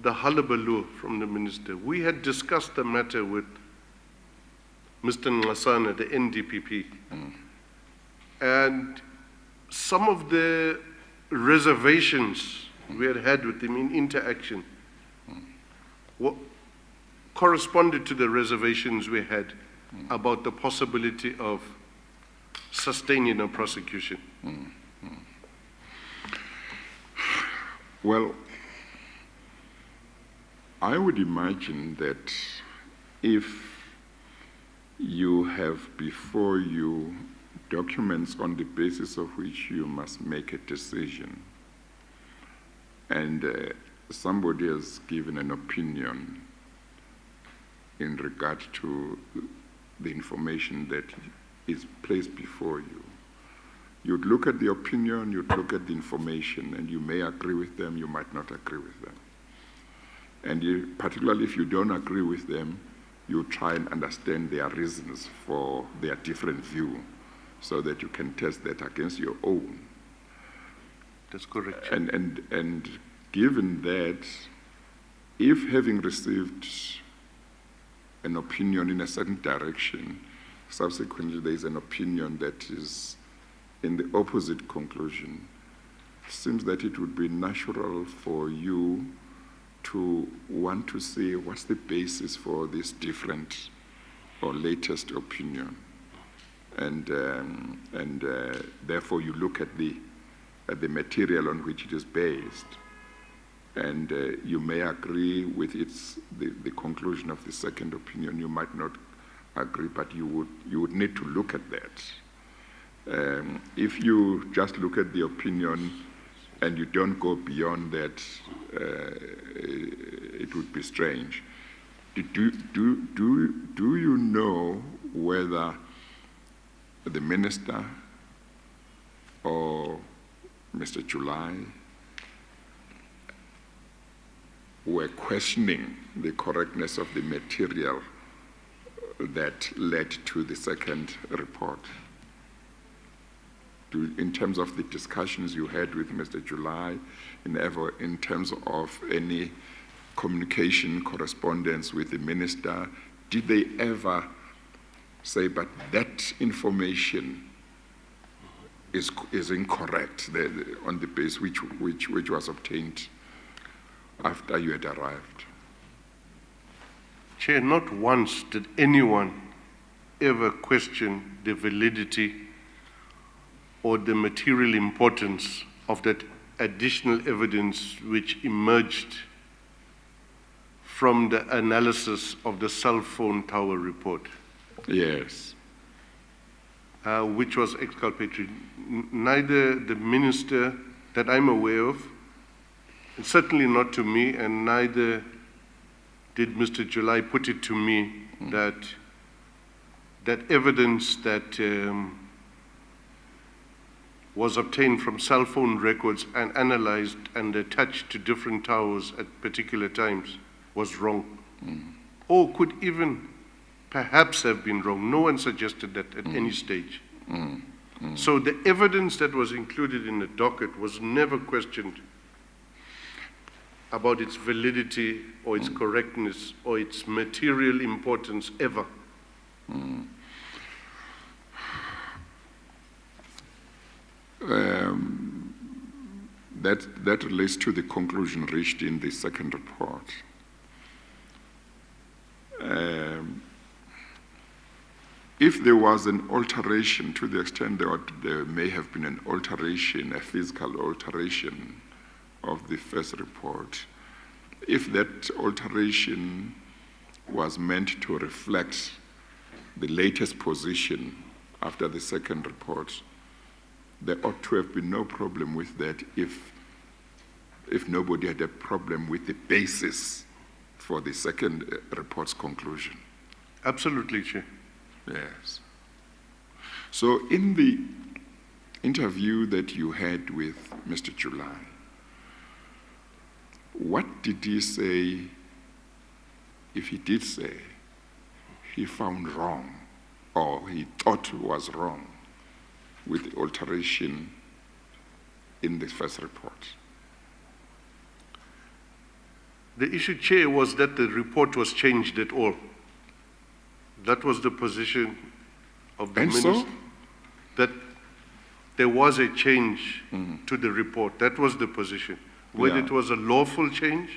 hullabaloo from the minister, we had discussed the matter with Mr. Ngasana, the NDPP. And some of the reservations we had with him in interaction corresponded to the reservations we had about the possibility of sustaining a prosecution. Well, I would imagine that if you have before you documents on the basis of which you must make a decision, and somebody has given an opinion in regard to the information that is placed before you. You'd look at the opinion, you'd look at the information, and you may agree with them, you might not agree with them. And particularly if you don't agree with them, you try and understand their reasons for their different view so that you can test that against your own. That's correct. And given that, if having received an opinion in a certain direction, subsequently there is an opinion that is in the opposite conclusion, it seems that it would be natural for you to want to see what's the basis for this different or latest opinion. And therefore you look at the material on which it is based, and you may agree with the conclusion of the second opinion. You might not agree, but you would need to look at that. If you just look at the opinion and you don't go beyond that, it would be strange. Do you know whether the minister or Mr. July were questioning the correctness of the material that led to the second report? In terms of the discussions you had with Mr. July, in terms of any communication, correspondence with the minister, did they ever say, but that information is incorrect on the base which was obtained after you had arrived? Chair, not once did anyone ever question the validity or the material importance of that additional evidence which emerged from the analysis of the cell phone tower report. Yes. Which was exculpatory. Neither the minister that I'm aware of, and certainly not to me, and neither did Mr. July put it to me that evidence that was obtained from cell phone records and analyzed and attached to different towers at particular times was wrong, or could even perhaps have been wrong. No one suggested that at any stage. So the evidence that was included in the docket was never questioned about its validity or its correctness or its material importance ever. That relates to the conclusion reached in the second report. If there was an alteration, to the extent there may have been an alteration, a physical alteration of the first report, if that alteration was meant to reflect the latest position after the second report, there ought to have been no problem with that if nobody had a problem with the basis for the second report's conclusion. Absolutely, Chair. Yes. So in the interview that you had with Mr. July, what did he say, if he did say, he found wrong or he thought was wrong with the alteration in the first report? The issue, Chair, was that the report was changed at all. That was the position of the minister. So? That there was a change to the report. That was the position. Whether it was a lawful change,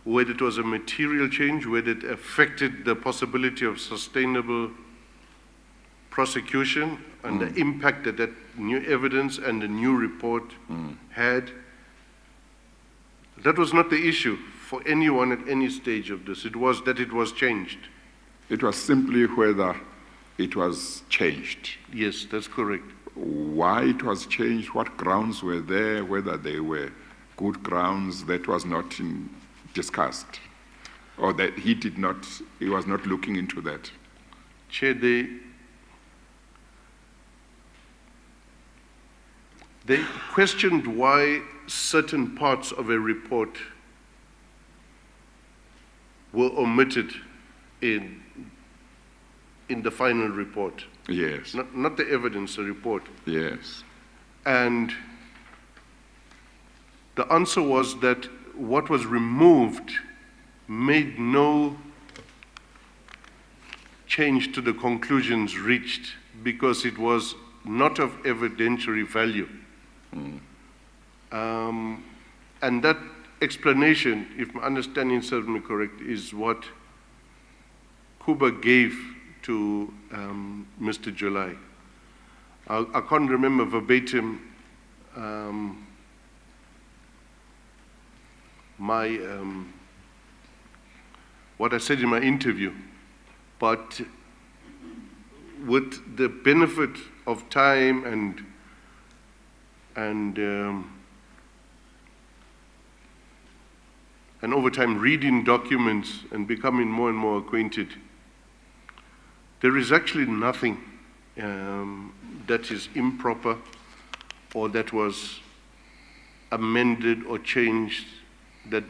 whether it was a material change, whether it affected the possibility of sustainable prosecution and the impact that that new evidence and the new report had. That was not the issue for anyone at any stage of this. It was that it was changed. It was simply whether it was changed. Yes, that's correct. Why it was changed, what grounds were there, whether they were good grounds that was not discussed, or that he was not looking into that? Chair, they questioned why certain parts of a report were omitted in the final report. Yes. Not the evidence, the report. Yes. And the answer was that what was removed made no change to the conclusions reached because it was not of evidentiary value. And that explanation, if my understanding serves me correct, is what Kuba gave to Mr. July. I can't remember verbatim what I said in my interview, but with the benefit of time and over time reading documents and becoming more and more acquainted, there is actually nothing that is improper or that was amended or changed that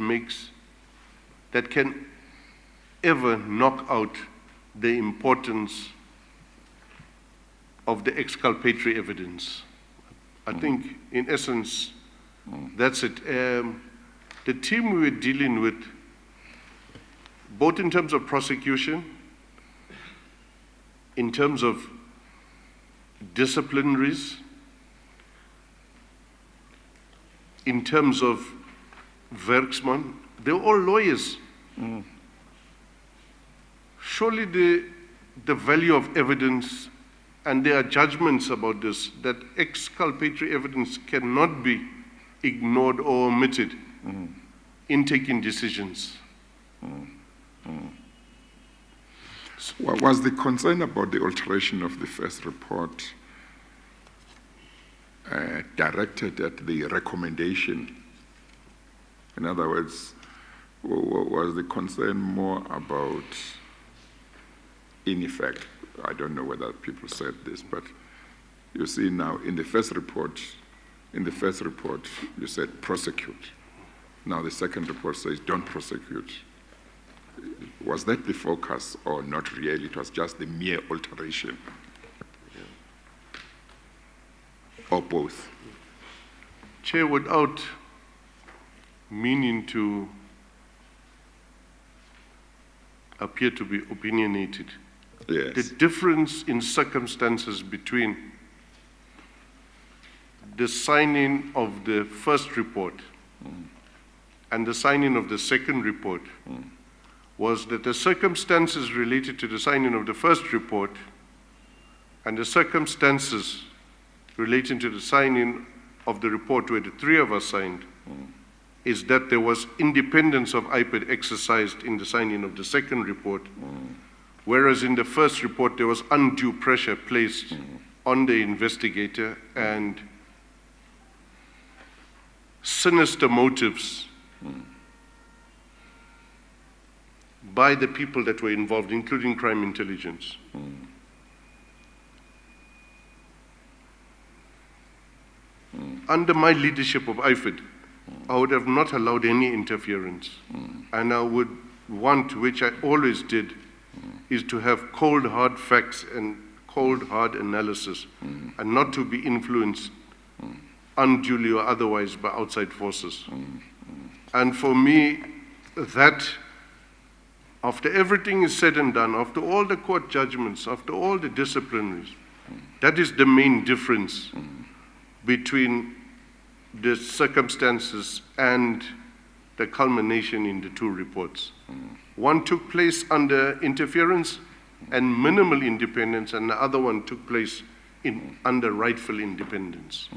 can ever knock out the importance of the exculpatory evidence. I think, in essence, that's it. The team we were dealing with, both in terms of prosecution, in terms of disciplinaries, in terms of Werksman, they were all lawyers. Surely the value of evidence, and there are judgments about this, that exculpatory evidence cannot be ignored or omitted in taking decisions. Was the concern about the alteration of the first report directed at the recommendation? In other words, was the concern more about, in effect, I don't know whether people said this, but you see now in the first report, you said prosecute. Now the second report says don't prosecute. Was that the focus or not really? It was just the mere alteration? Or both? Chair, without meaning to appear to be opinionated, Yes. the difference in circumstances between the signing of the first report and the signing of the second report was that the circumstances related to the signing of the first report and the circumstances relating to the signing of the report where the three of us signed is that there was independence of Ipid exercised in the signing of the second report, whereas in the first report there was undue pressure placed on the investigator and sinister motives by the people that were involved, including crime intelligence. Under my leadership of Ipid, I would have not allowed any interference. And I would want, which I always did, is to have cold, hard facts and cold, hard analysis, and not to be influenced unduly or otherwise by outside forces. And for me, that, after everything is said and done, after all the court judgments, after all the disciplinaries, that is the main difference between the circumstances and the culmination in the two reports. One took place under interference and minimal independence, and the other one took place under rightful independence.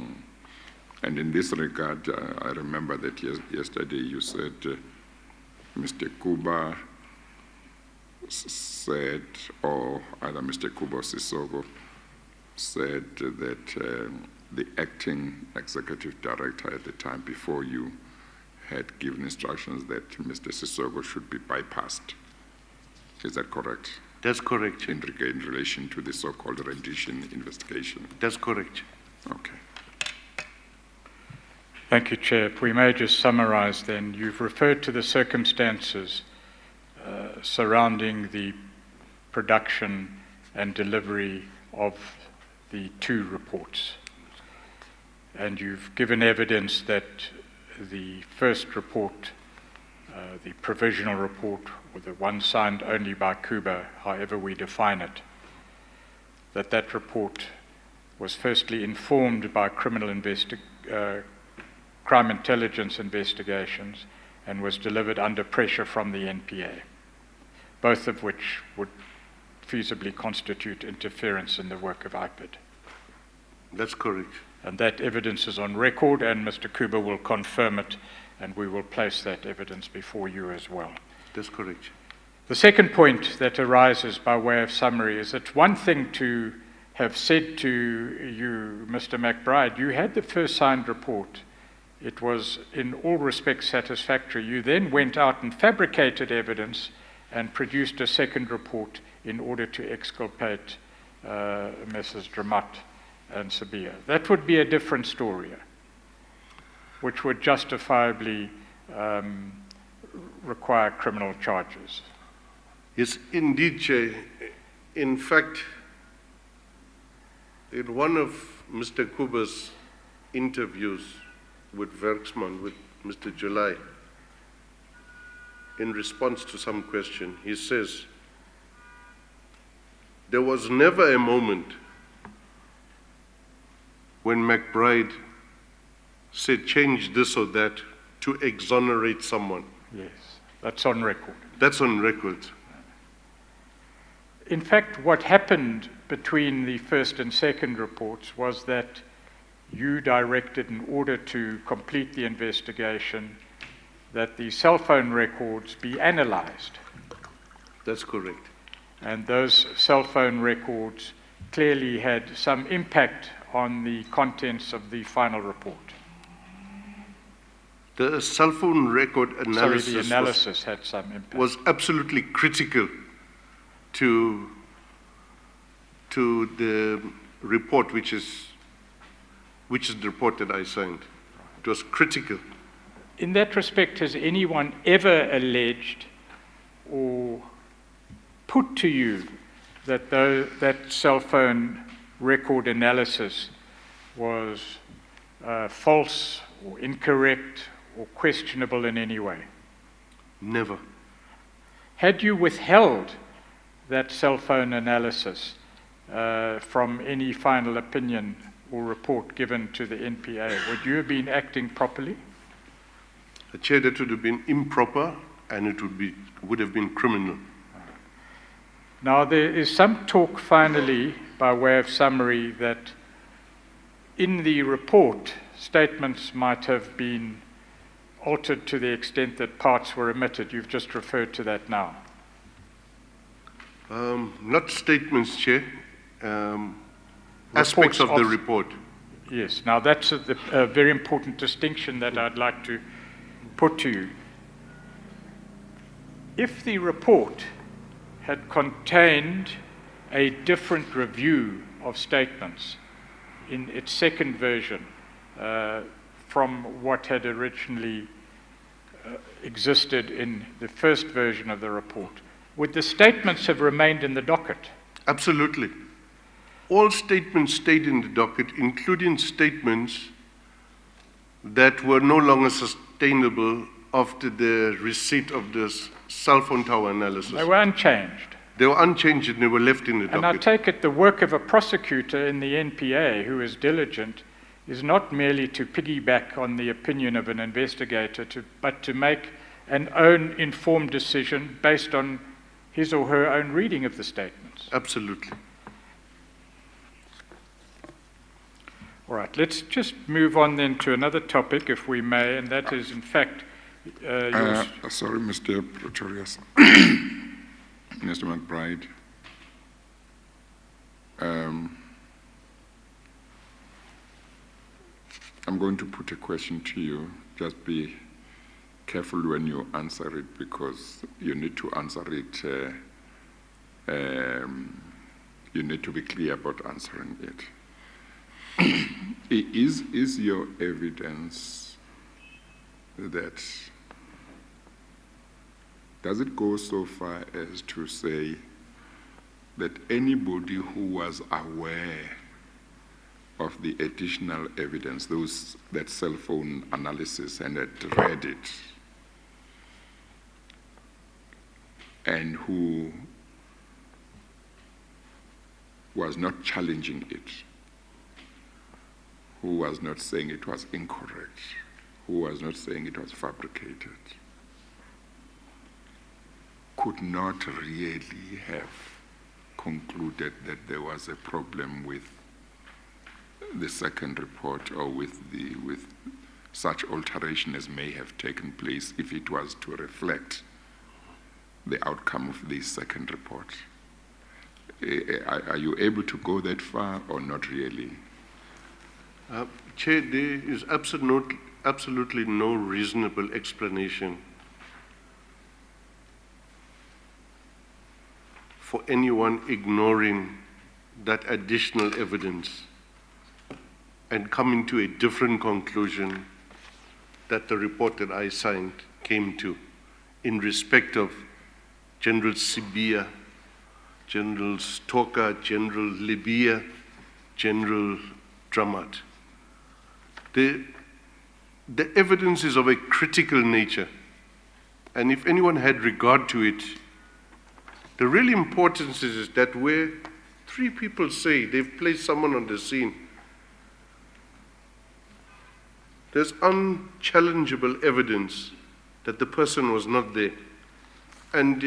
And in this regard, I remember that yesterday you said Mr. Kuba said, or either Mr. Kuba or Sisoko said that the acting executive director at the time before you had given instructions that Mr. Sissoko should be bypassed. Is that correct? That's correct. In relation to the so-called rendition investigation? That's correct. Okay. Thank you, Chair. If we may just summarize then, you've referred to the circumstances surrounding the production and delivery of the 2 reports. And you've given evidence that the first report, the provisional report, or the one signed only by Cuba, however we define it, that report was firstly informed by crime intelligence investigations and was delivered under pressure from the NPA, both of which would feasibly constitute interference in the work of Ipid. That's correct. And that evidence is on record, and Mr. Kuba will confirm it, and we will place that evidence before you as well. That's correct. The second point that arises by way of summary is it's one thing to have said to you, Mr. McBride, you had the first signed report. It was in all respects satisfactory. You then went out and fabricated evidence and produced a second report in order to exculpate Messrs. Dramat and Sabia. That would be a different story, which would justifiably require criminal charges. Yes, indeed, Chair. In fact, in one of Mr. Kuba's interviews with Workman, with Mr. July, in response to some question, he says, there was never a moment when McBride said change this or that to exonerate someone. Yes, that's on record. That's on record. In fact, what happened between the first and second reports was that you directed, in order to complete the investigation, that the cell phone records be analyzed. That's correct. And those cell phone records clearly had some impact on the contents of the final report. The cell phone record analysis, the analysis had some impact. Was absolutely critical to the report, which is the report that I signed. It was critical. In that respect, has anyone ever alleged or put to you that that cell phone record analysis was false or incorrect or questionable in any way? Never. Had you withheld that cell phone analysis from any final opinion or report given to the NPA, would you have been acting properly? Chair, that would have been improper, and it would have been criminal. Now, there is some talk, finally, by way of summary, that in the report, statements might have been altered to the extent that parts were omitted. You've just referred to that now. Not statements, Chair. Aspects of the report. Yes. Now, that's a very important distinction that I'd like to put to you. If the report had contained a different review of statements in its second version from what had originally existed in the first version of the report, would the statements have remained in the docket? Absolutely. All statements stayed in the docket, including statements that were no longer sustainable after the receipt of this cell phone tower analysis. They were unchanged. They were unchanged and they were left in the docket. And I take it the work of a prosecutor in the NPA who is diligent is not merely to piggyback on the opinion of an investigator, but to make an own informed decision based on his or her own reading of the statements. Absolutely. All right, let's just move on then to another topic, if we may, and that is, in fact, sorry, Mr. Pretorius. Mr. McBride. I'm going to put a question to you. Just be careful when you answer it, because you need to answer it, you need to be clear about answering it. Is your evidence that, does it go so far as to say that anybody who was aware of the additional evidence, that cell phone analysis, and had read it, and who was not challenging it, who was not saying it was incorrect, who was not saying it was fabricated, could not really have concluded that there was a problem with the second report, or with such alteration as may have taken place if it was to reflect the outcome of the second report? Are you able to go that far or not really? Chair, there is absolutely no reasonable explanation for anyone ignoring that additional evidence and coming to a different conclusion that the report that I signed came to in respect of General Sibia, General Stoker, General Libya, General Dramat. The evidence is of a critical nature, and if anyone had regard to it, the real importance is that where three people say they've placed someone on the scene, there's unchallengeable evidence that the person was not there. And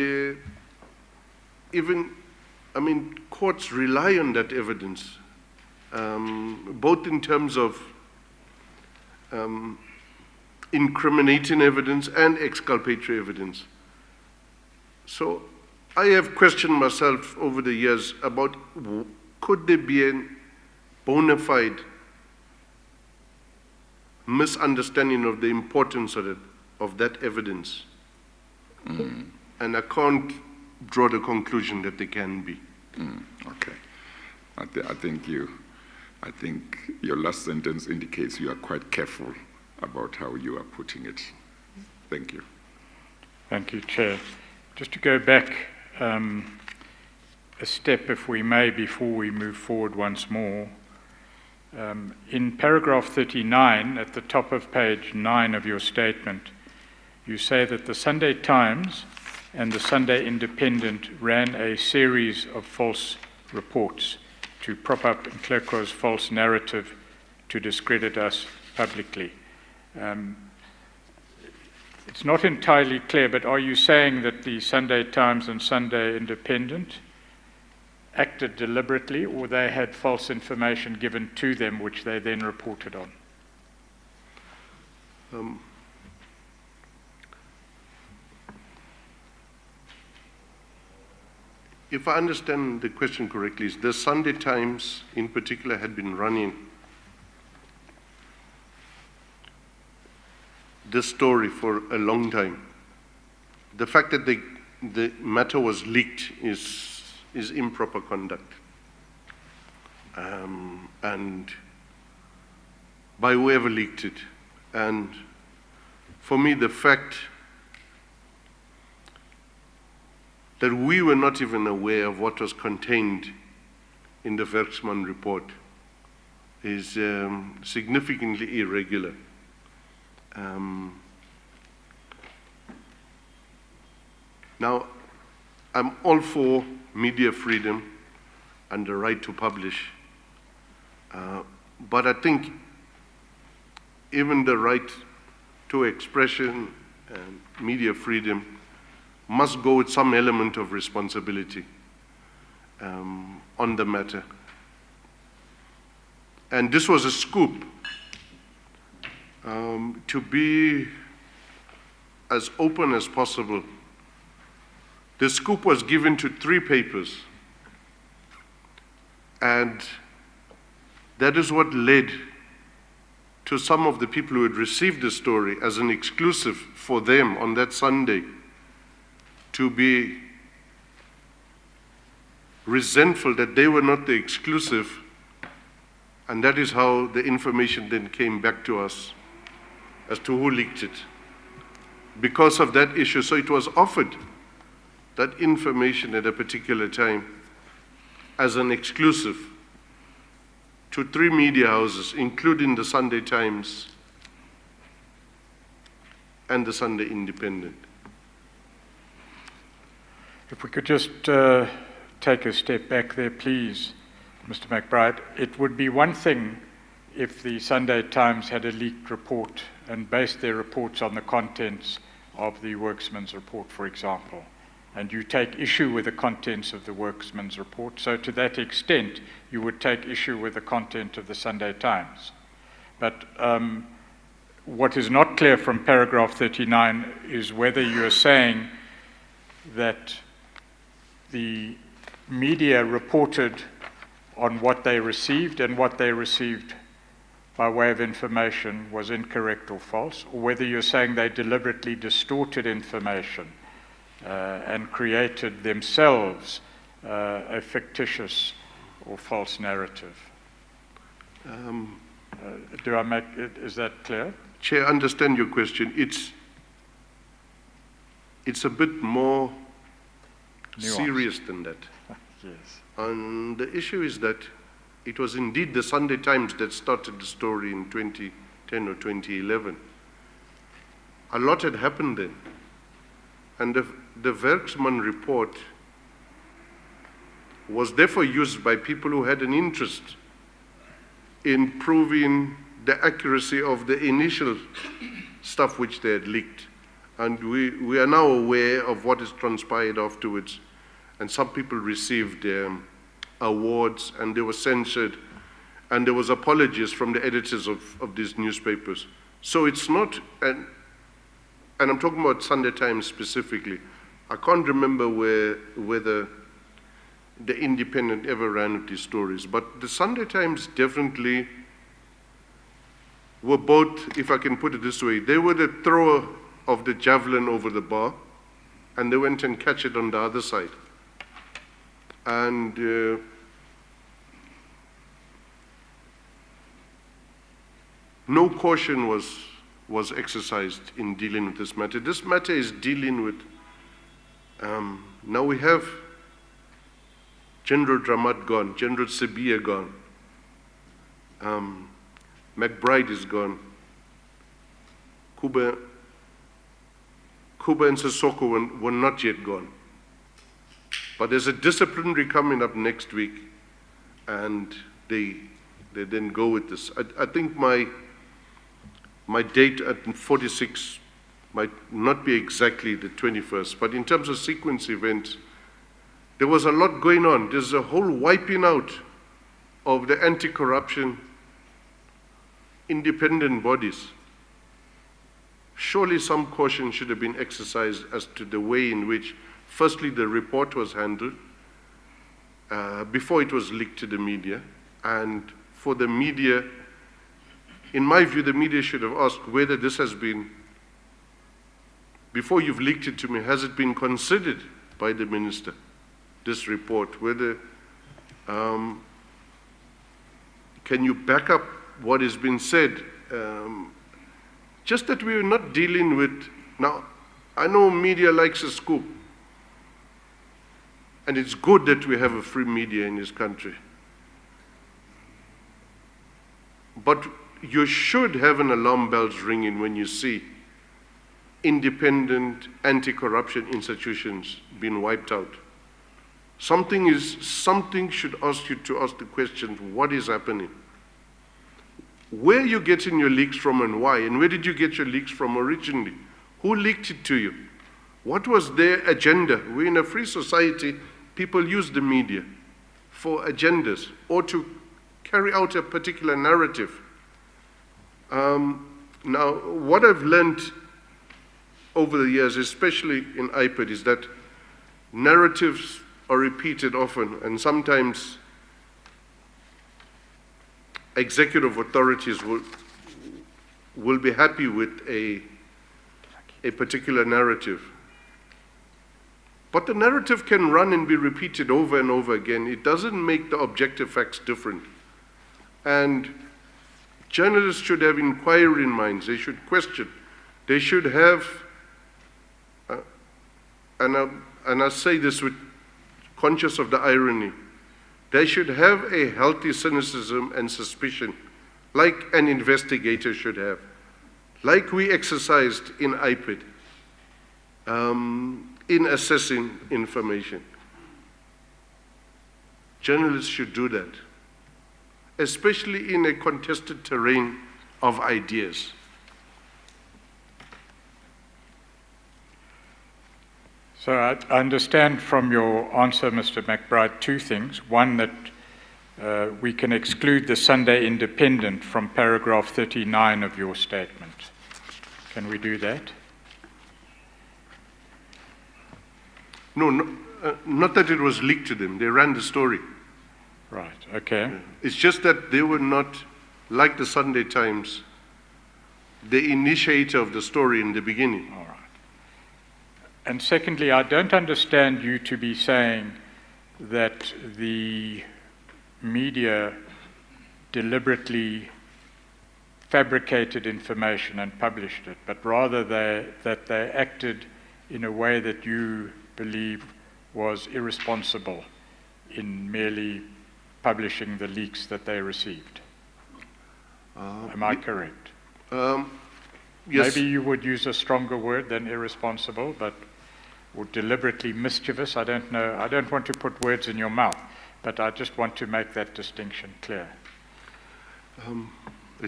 courts rely on that evidence, both in terms of incriminating evidence and exculpatory evidence. So I have questioned myself over the years about, could there be a bona fide misunderstanding of the importance of that evidence? And I can't draw the conclusion that there can be. Okay. I think your last sentence indicates you are quite careful about how you are putting it. Thank you. Thank you, Chair. Just to go back a step, if we may, before we move forward once more. In paragraph 39, at the top of page 9 of your statement, you say that the Sunday Times and the Sunday Independent ran a series of false reports to prop up Nhlekwa's false narrative to discredit us publicly. It's not entirely clear, but are you saying that the Sunday Times and Sunday Independent acted deliberately, or they had false information given to them which they then reported on? If I understand the question correctly, the Sunday Times in particular had been running this story for a long time. The fact that the matter was leaked is improper conduct. And by whoever leaked it. And for me, the fact that we were not even aware of what was contained in the Workman report is significantly irregular. Now, I'm all for media freedom and the right to publish, but I think even the right to expression and media freedom must go with some element of responsibility on the matter. And this was a scoop. To be as open as possible, the scoop was given to 3 papers, and that is what led to some of the people who had received the story as an exclusive for them on that Sunday to be resentful that they were not the exclusive, and that is how the information then came back to us as to who leaked it. Because of that issue, so it was offered, that information at a particular time, as an exclusive to 3 media houses, including the Sunday Times and the Sunday Independent. If we could just take a step back there, please, Mr. McBride. It would be one thing if the Sunday Times had a leaked report and based their reports on the contents of the Worksman's report, for example, and you take issue with the contents of the Worksman's report. So to that extent, you would take issue with the content of the Sunday Times. But what is not clear from paragraph 39 is whether you are saying that the media reported on what they received, and what they received by way of information was incorrect or false, or whether you're saying they deliberately distorted information and created themselves a fictitious or false narrative. Is that clear? Chair, I understand your question. It's a bit more Nuanced. serious than that. Yes. And the issue is that it was indeed the Sunday Times that started the story in 2010 or 2011. A lot had happened then. And the Werksman report was therefore used by people who had an interest in proving the accuracy of the initial stuff which they had leaked. And we are now aware of what has transpired afterwards. And some people received awards, and they were censured, and there was apologies from the editors of these newspapers. So it's not, and I'm talking about Sunday Times specifically. I can't remember whether the Independent ever ran with these stories, but the Sunday Times definitely were both, if I can put it this way, they were the thrower of the javelin over the bar, and they went and catch it on the other side. And no caution was exercised in dealing with this matter. This matter is dealing with, now we have General Dramat gone, General Sibiya gone, McBride is gone, Kuba and Sissoko were not yet gone. But there's a disciplinary coming up next week, and they then go with this. I think my date at 46 might not be exactly the 21st, but in terms of sequence events, there was a lot going on. There's a whole wiping out of the anti-corruption independent bodies. Surely some caution should have been exercised as to the way in which, firstly, the report was handled before it was leaked to the media. And for the media, in my view, the media should have asked whether this has been, before you've leaked it to me, has it been considered by the minister, this report? Whether, can you back up what has been said? Just that we're not dealing with, now, I know media likes a scoop, and it's good that we have a free media in this country. But you should have an alarm bells ringing when you see independent anti-corruption institutions being wiped out. Something should ask you to ask the question, what is happening? Where are you getting your leaks from and why? And where did you get your leaks from originally? Who leaked it to you? What was their agenda? We're in a free society. People use the media for agendas or to carry out a particular narrative. Now, what I've learned over the years, especially in Ipid, is that narratives are repeated often, and sometimes executive authorities will be happy with a particular narrative. But the narrative can run and be repeated over and over again. It doesn't make the objective facts different. And journalists should have inquiry minds. They should question. They should have, and I say this with conscious of the irony, they should have a healthy cynicism and suspicion, like an investigator should have, like we exercised in Ipid, in assessing information. Journalists should do that, especially in a contested terrain of ideas. So I understand from your answer, Mr. McBride, two things. One, that we can exclude the Sunday Independent from paragraph 39 of your statement. Can we do that? No, not that it was leaked to them. They ran the story. Right, okay. It's just that they were not, like the Sunday Times, the initiator of the story in the beginning. All right. And secondly, I don't understand you to be saying that the media deliberately fabricated information and published it, but rather that they acted in a way that you believe was irresponsible in merely publishing the leaks that they received. Am I correct? Yes. Maybe you would use a stronger word than irresponsible, or deliberately mischievous. I don't know. I don't want to put words in your mouth, but I just want to make that distinction clear.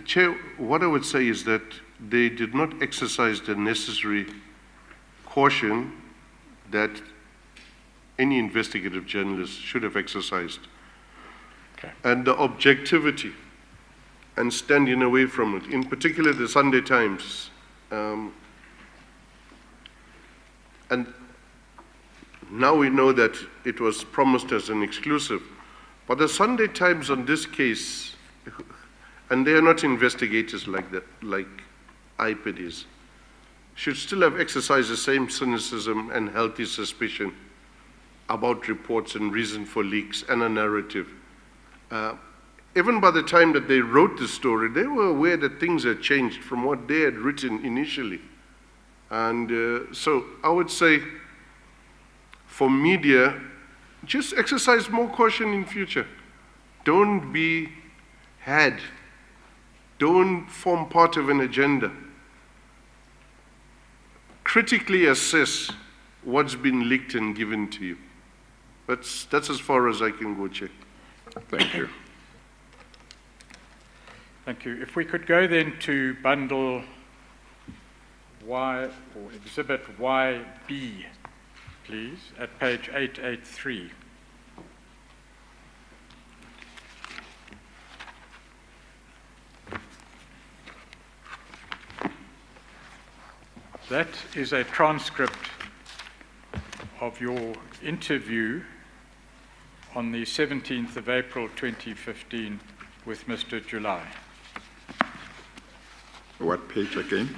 Chair, what I would say is that they did not exercise the necessary caution that any investigative journalist should have exercised. Okay. And the objectivity and standing away from it, in particular the Sunday Times. And now we know that it was promised as an exclusive. But the Sunday Times on this case, and they are not investigators like that, like Ipid is, should still have exercised the same cynicism and healthy suspicion about reports and reason for leaks and a narrative. Even by the time that they wrote the story, they were aware that things had changed from what they had written initially. And so I would say, for media, just exercise more caution in future. Don't be had. Don't form part of an agenda. Critically assess what's been leaked and given to you. That's as far as I can go, Chair. Thank you. Thank you. If we could go then to bundle Y, or exhibit YB, please, at page 883. That is a transcript of your interview on the 17th of April 2015 with Mr. July. What page again?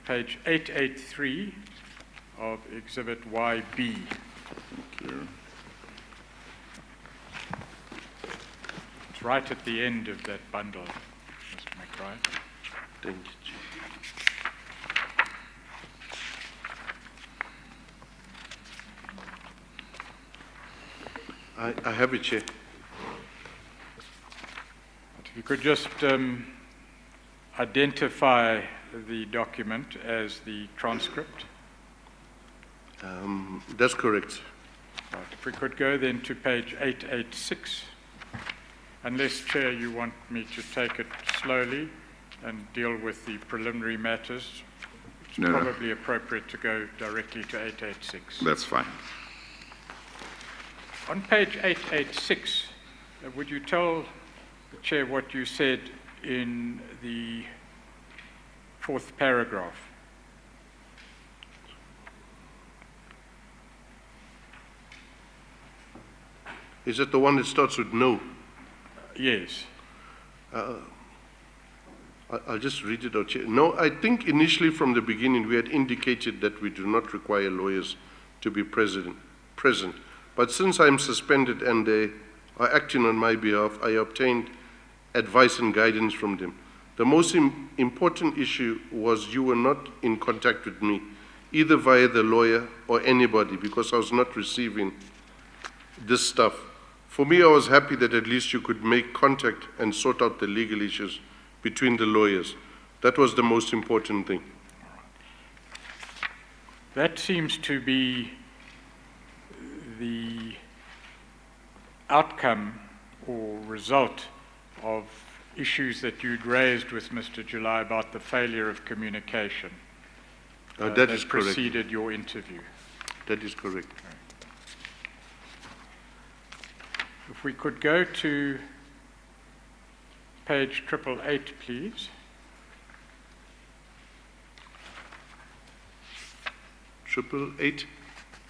Page 883 of exhibit YB. Thank you. It's right at the end of that bundle, Mr. McBride. Thank you, Chair. I have it, Chair. If you could just identify the document as the transcript. That's correct. Right. If we could go then to page 886, unless, Chair, you want me to take it slowly and deal with the preliminary matters, it's No. probably appropriate to go directly to 886. That's fine. On page 886, would you tell the Chair what you said in the fourth paragraph? Is it the one that starts with no? Yes. I'll just read it out, Chair. No, I think initially from the beginning we had indicated that we do not require lawyers to be present. But since I'm suspended and they are acting on my behalf, I obtained advice and guidance from them. The most important issue was you were not in contact with me, either via the lawyer or anybody, because I was not receiving this stuff. For me, I was happy that at least you could make contact and sort out the legal issues between the lawyers. That was the most important thing. That seems to be the outcome or result of issues that you'd raised with Mr. July about the failure of communication That is correct. preceded your interview. That is correct. If we could go to page 888, please. Triple eight?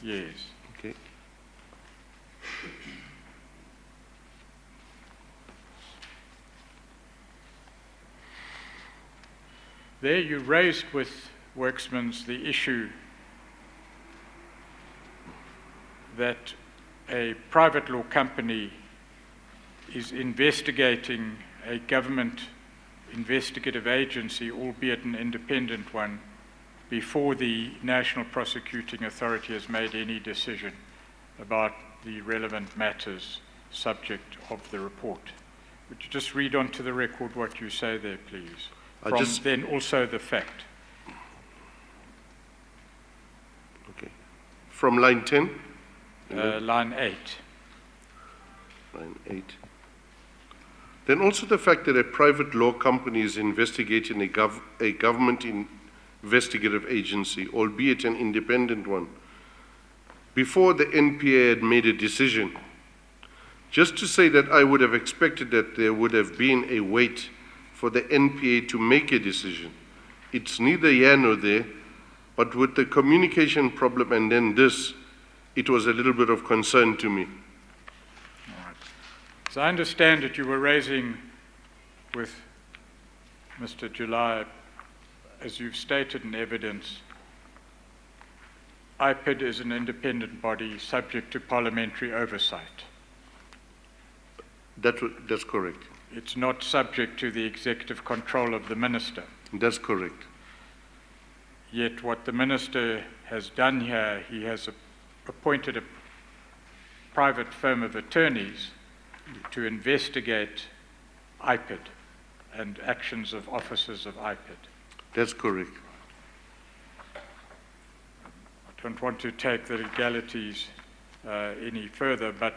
Yes. Okay. There you raised with Worksman's the issue that a private law company is investigating a government investigative agency, albeit an independent one, before the National Prosecuting Authority has made any decision about the relevant matters subject of the report. Would you just read onto the record what you say there, please? Then also the fact. Okay. From line 10? Line 8. Line 8. Then also the fact that a private law company is investigating a government investigative agency, albeit an independent one, before the NPA had made a decision. Just to say that I would have expected that there would have been a wait for the NPA to make a decision. It's neither here nor there, but with the communication problem and then this, it was a little bit of concern to me. All right. As I understand it, you were raising with Mr. July, as you've stated in evidence, Ipid is an independent body subject to parliamentary oversight. That's correct. It's not subject to the executive control of the minister. That's correct. Yet what the minister has done here, he has appointed a private firm of attorneys to investigate Ipid and actions of officers of Ipid. That's correct. I don't want to take the legalities any further, but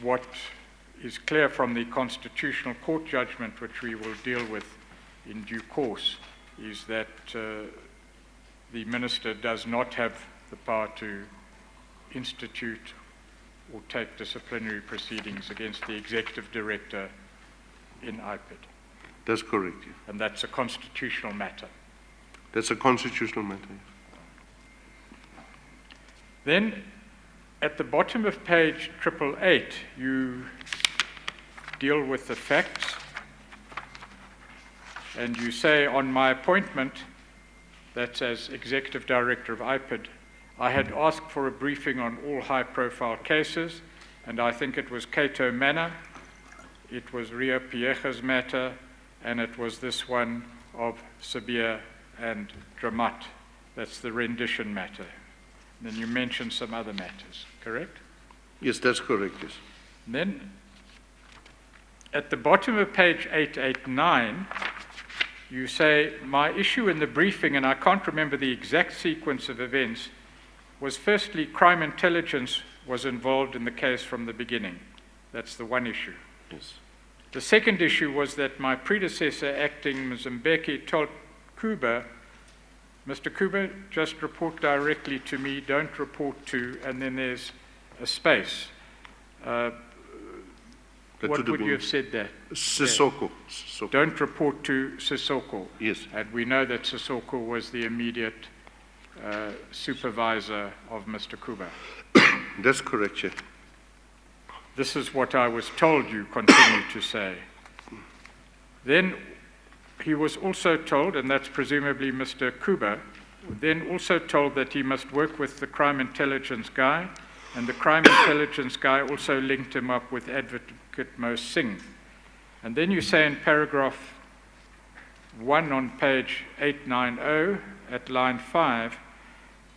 what is clear from the Constitutional Court judgment, which we will deal with in due course, is that the minister does not have the power to institute or take disciplinary proceedings against the executive director in Ipid. That's correct. Yes. And that's a constitutional matter. That's a constitutional matter. Then, at the bottom of page 888, you deal with the facts, and you say, on my appointment, that's as executive director of Ipid, I had asked for a briefing on all high-profile cases, and I think it was Cato Manor, it was Rio Piecha's matter, and it was this one of Sabia and Dramat. That's the rendition matter. And then you mentioned some other matters, correct? Yes, that's correct, yes. And then, at the bottom of page 889, you say, my issue in the briefing, and I can't remember the exact sequence of events, was firstly, crime intelligence was involved in the case from the beginning. That's the one issue. Yes. The second issue was that my predecessor, acting Mzambeki, told Kuba, Mr. Kuba, just report directly to me, don't report to, and then there's a space. What would you have said there? Sissoko. Yeah. Don't report to Sissoko. Yes. And we know that Sissoko was the immediate supervisor of Mr. Kuba. That's correct, Chair. This is what I was told, you continue to say. Then, he was also told, and that's presumably Mr. Kuba, then also told that he must work with the crime intelligence guy, and the crime intelligence guy also linked him up with Advocate Mo Singh. And then you say in paragraph 1 on page 890 at line 5,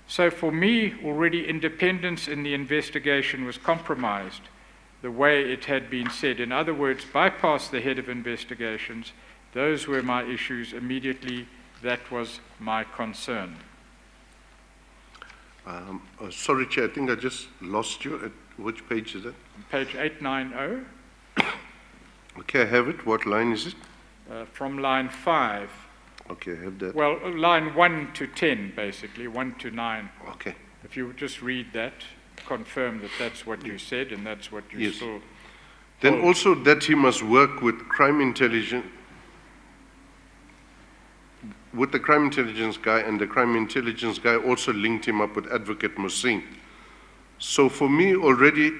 so for me, already independence in the investigation was compromised, the way it had been said. In other words, bypass the head of investigations. Those were my issues immediately. That was my concern. Sorry, Chair, I think I just lost you. At which page is it? Page 890, Okay, I have it. What line is it? from line 5. Okay, I have that. Well, line 1 to 10, basically, 1 to 9. Okay. If you would just read that, confirm that that's what you said and that's what you Yes. still Then told. also that he must work with crime intelligence, with the crime intelligence guy, and the crime intelligence guy also linked him up with Advocate Mo Singh. So for me, already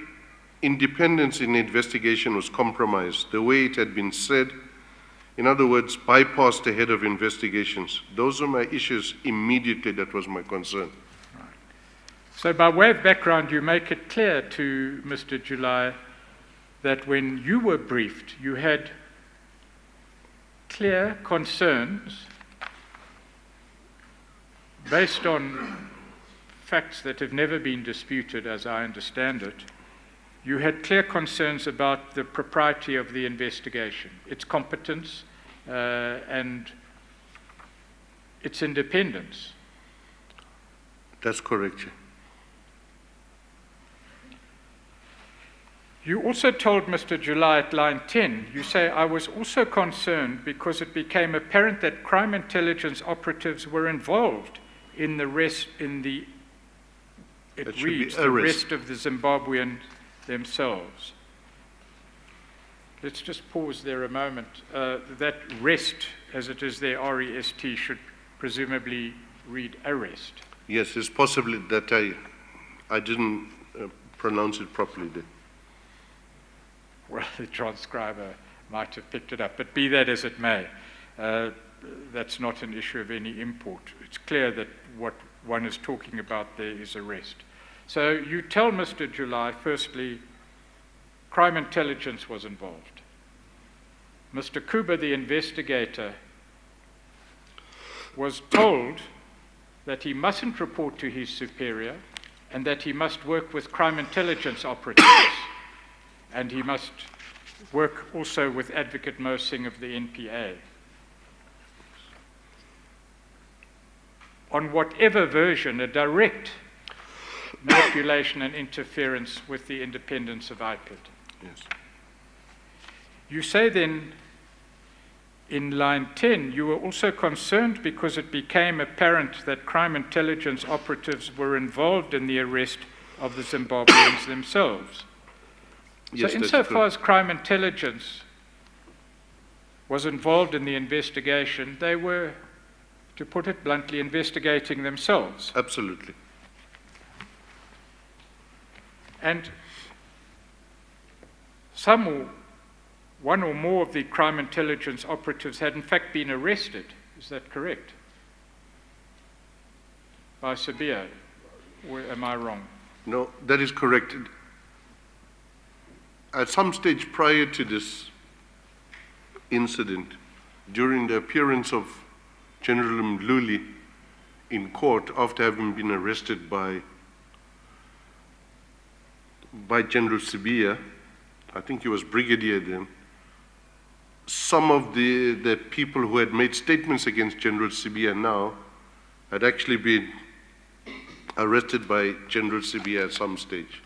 independence in the investigation was compromised, the way it had been said. In other words, bypass the head of investigations. Those are my issues immediately. That was my concern. So by way of background, you make it clear to Mr. July that when you were briefed, you had clear concerns based on facts that have never been disputed, as I understand it. You had clear concerns about the propriety of the investigation, its competence, and its independence. That's correct, Chair. You also told Mr. July at line 10, you say, I was also concerned because it became apparent that crime intelligence operatives were involved in the rest, it That should be reads, the arrest. rest of the Zimbabweans themselves. Let's just pause there a moment. That rest, as it is there, R-E-S-T, should presumably read arrest. Yes, it's possibly that I didn't pronounce it properly there. Well, the transcriber might have picked it up, but be that as it may, that's not an issue of any import. It's clear that what one is talking about there is arrest. So you tell Mr. July, firstly, crime intelligence was involved. Mr. Kuba, the investigator, was told that he mustn't report to his superior and that he must work with crime intelligence operatives. And he must work also with Advocate Mo Singh of the NPA. On whatever version, a direct manipulation and interference with the independence of Ipid. Yes. You say then, in line 10, you were also concerned because it became apparent that crime intelligence operatives were involved in the arrest of the Zimbabweans themselves. Yes, So that's insofar correct. as crime intelligence was involved in the investigation, they were, to put it bluntly, investigating themselves. Absolutely. And one or more of the crime intelligence operatives had in fact been arrested. Is that correct? By Sabia. Am I wrong? No, that is correct. At some stage prior to this incident, during the appearance of General Mluli in court after having been arrested by General Sibia, I think he was brigadier then, some of the people who had made statements against General Sibia now had actually been arrested by General Sibia at some stage.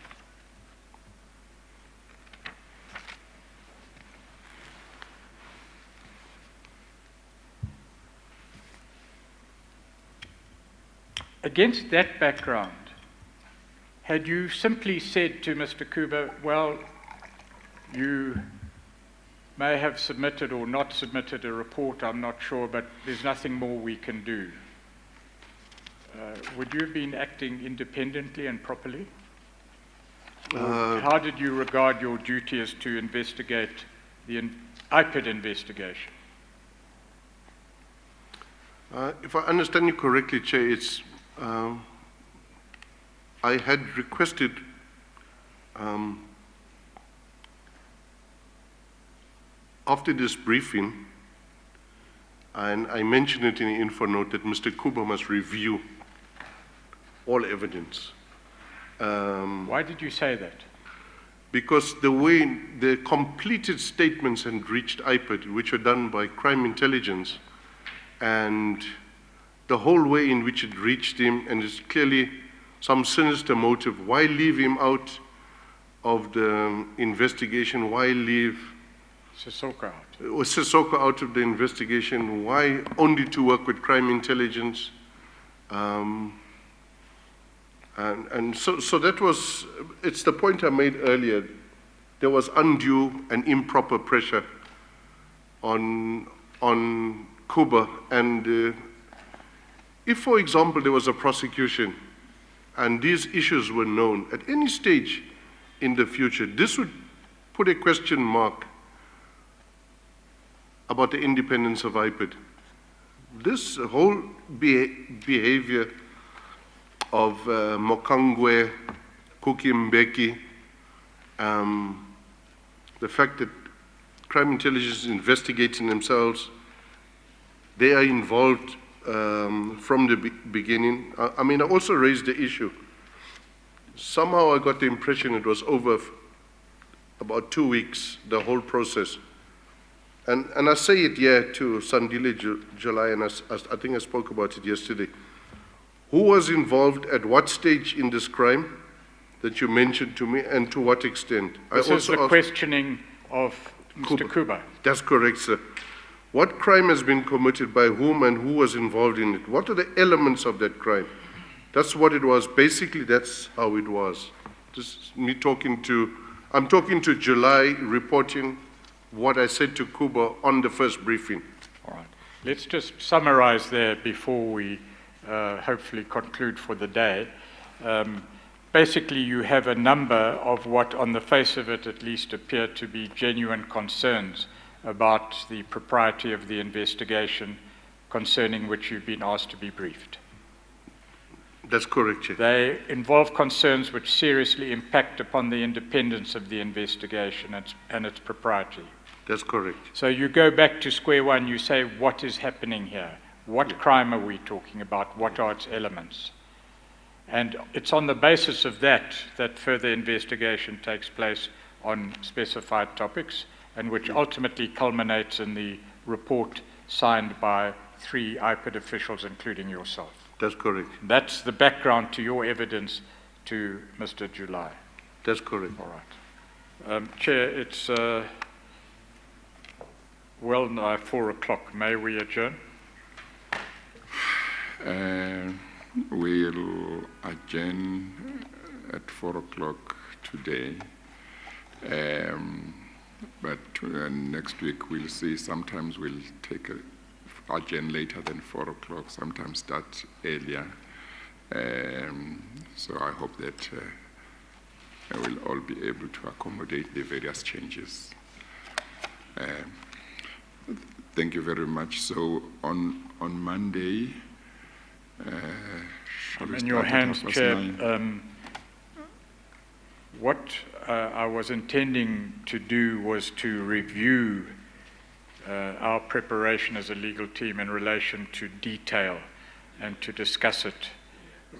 Against that background, had you simply said to Mr. Kuba, well, you may have submitted or not submitted a report, I'm not sure, but there's nothing more we can do, would you have been acting independently and properly? Or how did you regard your duty as to investigate the Ipid investigation? If I understand you correctly, Chair, it's, I had requested after this briefing, and I mentioned it in the info note, that Mr. Kuba must review all evidence. Why did you say that? Because the way the completed statements had reached Ipid, which were done by crime intelligence, and the whole way in which it reached him, and it's clearly some sinister motive. Why leave him out of the investigation? Why leave Sissoko out? Sissoko out of the investigation? Why only to work with crime intelligence? And so that was, it's the point I made earlier. There was undue and improper pressure on Kuba. And if, for example, there was a prosecution and these issues were known at any stage in the future, this would put a question mark about the independence of Ipid. This whole behavior of Mokangwe, Kuki Mbeki, the fact that crime intelligence is investigating themselves, they are involved from the beginning. I mean, I also raised the issue. Somehow I got the impression it was over about 2 weeks, the whole process. And I say it here to Sandile July, and I think I spoke about it yesterday. Who was involved at what stage in this crime that you mentioned to me, and to what extent? This is the questioning of Mr. Kuba. That's correct, sir. What crime has been committed by whom and who was involved in it? What are the elements of that crime? That's what it was. Basically, that's how it was. This is me talking to, I'm talking to July, reporting what I said to Kuba on the first briefing. All right. Let's just summarize there before we hopefully conclude for the day. Basically, you have a number of what, on the face of it at least, appear to be genuine concerns about the propriety of the investigation concerning which you've been asked to be briefed. That's correct, Chair. They involve concerns which seriously impact upon the independence of the investigation and its propriety. That's correct. So you go back to square one, you say, what is happening here? What crime are we talking about? What are its elements? And it's on the basis of that that further investigation takes place on specified topics, and which ultimately culminates in the report signed by 3 Ipid officials, including yourself. That's correct. That's the background to your evidence to Mr. July. That's correct. All right. Chair, it's well nigh 4 o'clock. May we adjourn? We'll adjourn at 4 o'clock today. But next week we'll see. Sometimes we'll take adjourn later than 4 o'clock, sometimes start earlier. So I hope that we'll all be able to accommodate the various changes. Thank you very much. So on Monday, in your hands, Chair, what I was intending to do was to review our preparation as a legal team in relation to detail and to discuss it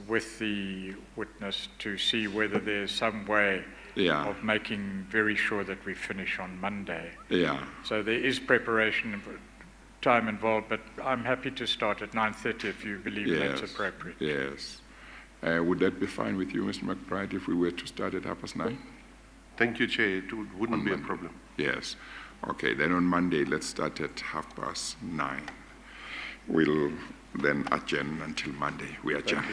with the witness to see whether there's some way of making very sure that we finish on Monday. So there is preparation time involved, but I'm happy to start at 9:30 if you believe that's appropriate. Yes. Would that be fine with you, Mr. McBride, if we were to start at 9:30? Thank you, Chair. It wouldn't be a problem. Yes. Okay, then on Monday, let's start at 9:30. We'll then adjourn until Monday. We adjourn.